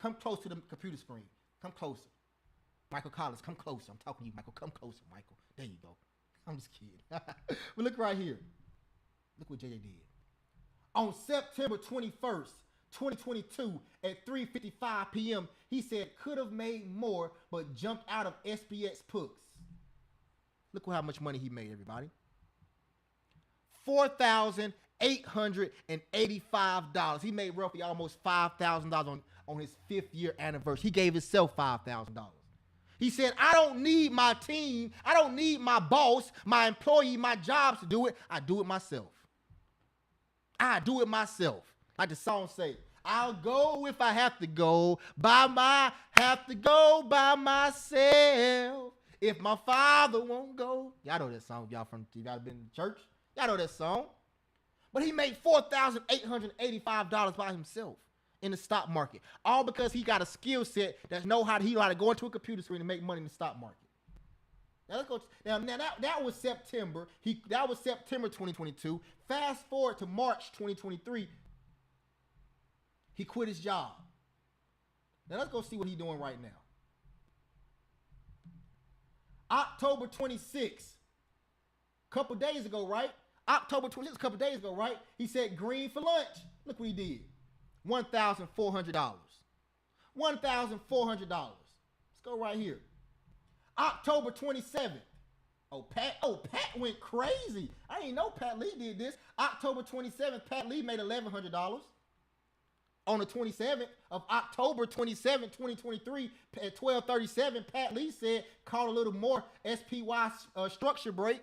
Come close to the computer screen. Come closer. Michael Collins, come closer. I'm talking to you, Michael. Come closer, Michael. There you go. I'm just kidding. But look right here. Look what JJ did. On September 21st, 2022 at 3:55 p.m., he said could have made more, but jumped out of SPX puts. Look how much money he made, everybody. $4,885. He made roughly almost $5,000 on his 5th year anniversary. He gave himself $5,000. He said, I don't need my team. I don't need my boss, my employee, my jobs to do it. I do it myself. I do it myself. Like the song say, I'll go if I have to go by myself. If my father won't go. Y'all know that song. Y'all been in church? Y'all know that song. But he made $4,885 by himself in the stock market. All because he got a skill set that know how to go into a computer screen and make money in the stock market. Now let's go. Now that was September. That was September 2022. Fast forward to March 2023. He quit his job. Now let's go see what he's doing right now. October 26th, couple days ago, right? October 26th, a couple days ago, right? He said green for lunch. Look what he did. $1,400. $1,400. Let's go right here. October 27th. Pat went crazy. I didn't know Pat Lee did this. October 27th, Pat Lee made $1,100. On the 27th of October 27, 2023, at 12:37, Pat Lee said, call a little more SPY structure break.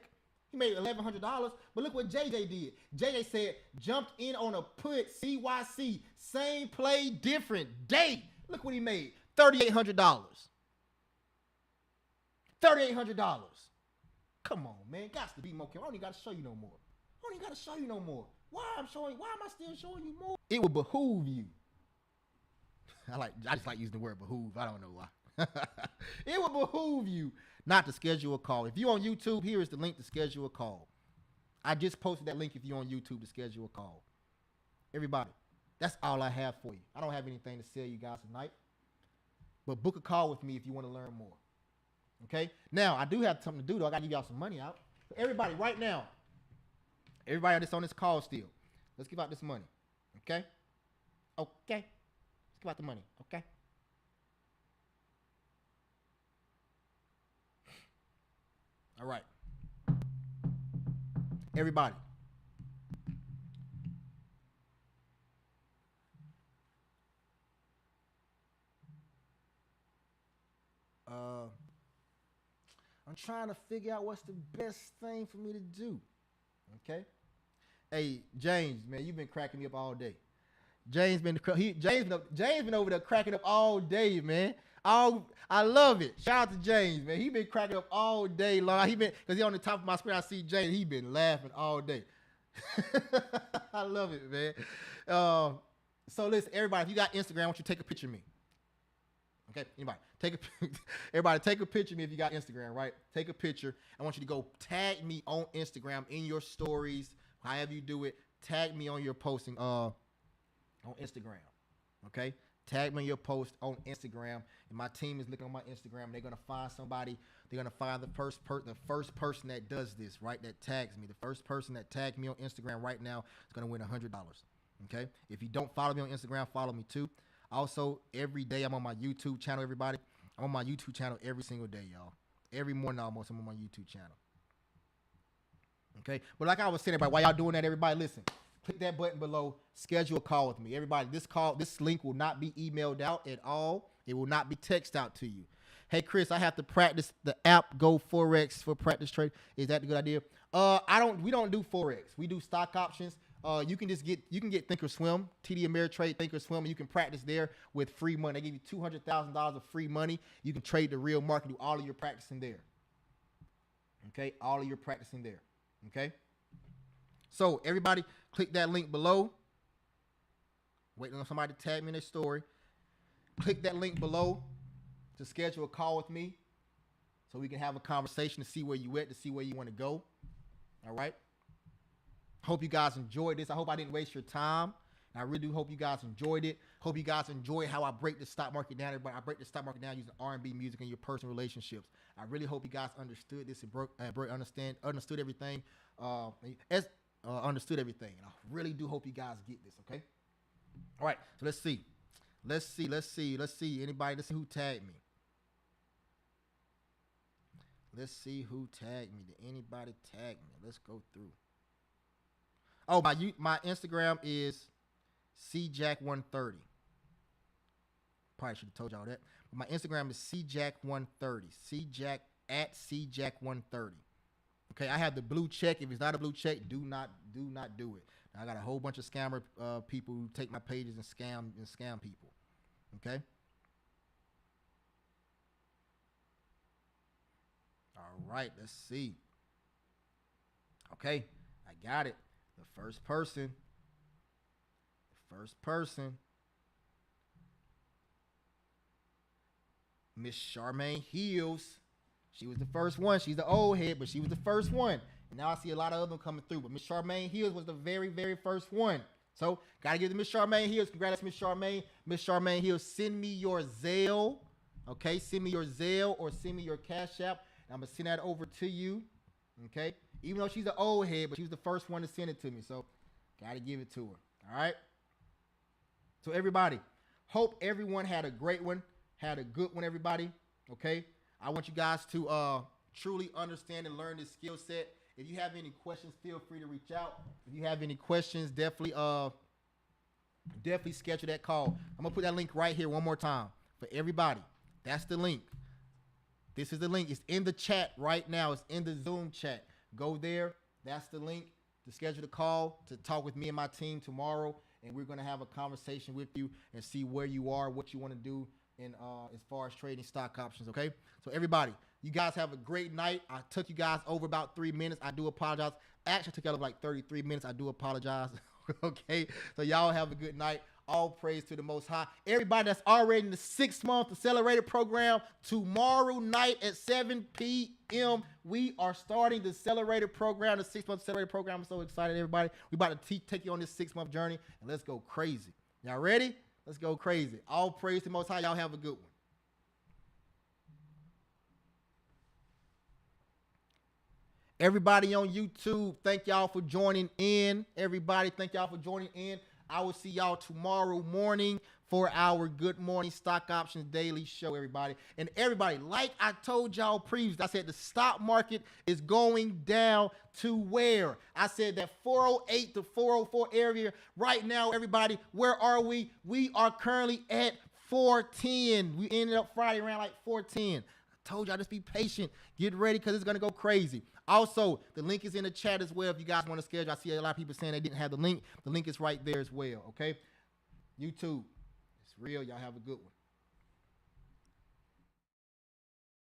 He made $1,100. But look what JJ did. JJ said, jumped in on a put CYC. Same play, different day. Look what he made. $3,800. $3,800. Come on, man. Got to be more careful. I don't even got to show you no more. Why am I still showing you more? It would behoove you. I just like using the word behoove. I don't know why. It would behoove you not to schedule a call. If you're on YouTube, here is the link to schedule a call. I just posted that link if you're on YouTube to schedule a call. Everybody, that's all I have for you. I don't have anything to sell you guys tonight. But book a call with me if you want to learn more. Okay? Now, I do have something to do, though. I got to give y'all some money out. So everybody, right now, everybody that's on this call still, let's give out this money. Okay? Okay. Let's give out the money. Okay? All right. Everybody. I'm trying to figure out what's the best thing for me to do. Okay? Hey, James, man, you've been cracking me up all day. James been over there cracking up all day, man. I love it. Shout out to James, man. He been cracking up all day long. Because he on the top of my screen, I see James. He been laughing all day. I love it, man. So listen, everybody, if you got Instagram, I want you to take a picture of me. Okay, anybody, everybody take a picture of me if you got Instagram, right? Take a picture. I want you to go tag me on Instagram in your stories, however you do it. Tag me on your posting on Instagram. Okay, Tag me in your post on Instagram, and my team is looking on my Instagram. They're gonna find somebody. They're gonna find the first person that does this, right? That tags me. The first person that tags me on Instagram right now is gonna win $100. Okay. If you don't follow me on Instagram, follow me too. Also, every day I'm on my YouTube channel. Everybody, I'm on my YouTube channel every single day, y'all. Every morning almost, I'm on my YouTube channel. Okay. But like I was saying, everybody, while y'all doing that, everybody, listen. Click that button below. Schedule a call with me. Everybody, this link will not be emailed out at all. It will not be texted out to you. Hey, Chris, I have to practice the app Go Forex for practice trade. Is that a good idea? We don't do Forex. We do stock options. You can get Thinkorswim, TD Ameritrade, Thinkorswim, and you can practice there with free money. They give you $200,000 of free money. You can trade the real market, do all of your practicing there. Okay, all of your practicing there. Okay. So everybody, click that link below. Waiting on somebody to tag me in their story. Click that link below to schedule a call with me so we can have a conversation to see where you at, to see where you want to go. All right. Hope you guys enjoyed this. I hope I didn't waste your time. And I really do hope you guys enjoyed it. Hope you guys enjoy how I break the stock market down. Everybody, I break the stock market down using R&B music and your personal relationships. I really hope you guys understood this and understood everything. Understood everything. And I really do hope you guys get this, okay? All right, so let's see. Let's see. Anybody, let's see who tagged me. Let's see who tagged me. Did anybody tag me? Let's go through. Oh, my Instagram is CJack130. Probably should have told y'all that. But my Instagram is CJack130. CJack at CJack130. Okay, I have the blue check. If it's not a blue check, do not do it. I got a whole bunch of scammer people who take my pages and scam people. Okay. All right, let's see. Okay, I got it. The first person. Miss Charmaine Hills. She was the first one. She's the old head, but she was the first one. And now I see a lot of other them coming through. But Miss Charmaine Hills was the very, very first one. So, got to give to Miss Charmaine Hills. Congrats, Miss Charmaine. Miss Charmaine Hills, send me your Zelle. Okay, send me your Zelle or send me your Cash App. And I'm going to send that over to you. Okay, even though she's an old head, but she was the first one to send it to me. So, got to give it to her. All right. So, everybody, hope everyone had a great one. Had a good one, everybody. Okay. I want you guys to truly understand and learn this skill set. If you have any questions, feel free to reach out. If you have any questions, definitely schedule that call. I'm gonna put that link right here one more time for everybody. That's the link. This is the link. It's in the chat right now. It's in the Zoom chat. Go there. That's the link to schedule the call to talk with me and my team tomorrow, and we're gonna have a conversation with you and see where you are, what you want to do in as far as trading stock options. Okay, so everybody, you guys have a great night. I took you guys over about 3 minutes. I do apologize. Actually, I took out like 33 minutes. I do apologize. Okay, so y'all have a good night. All praise to the Most High. Everybody that's already in the 6-month accelerated program, tomorrow night at 7 p.m. we are starting the accelerated program, the 6-month accelerated program. I'm so excited, everybody. We about to take you on this 6-month journey, and let's go crazy. Y'all ready? Let's go crazy. All praise to the Most High. Y'all have a good one. Everybody on YouTube, thank y'all for joining in. Everybody, thank y'all for joining in. I will see y'all tomorrow morning for our Good Morning Stock Options Daily Show, everybody. And everybody, like I told y'all previously, I said the stock market is going down to where? I said that 408 to 404 area. Right now, everybody, where are we? We are currently at 410. We ended up Friday around like 410. I told y'all, just be patient. Get ready because it's going to go crazy. Also, the link is in the chat as well if you guys want to schedule. I see a lot of people saying they didn't have the link. The link is right there as well, okay? YouTube, it's real. Y'all have a good one.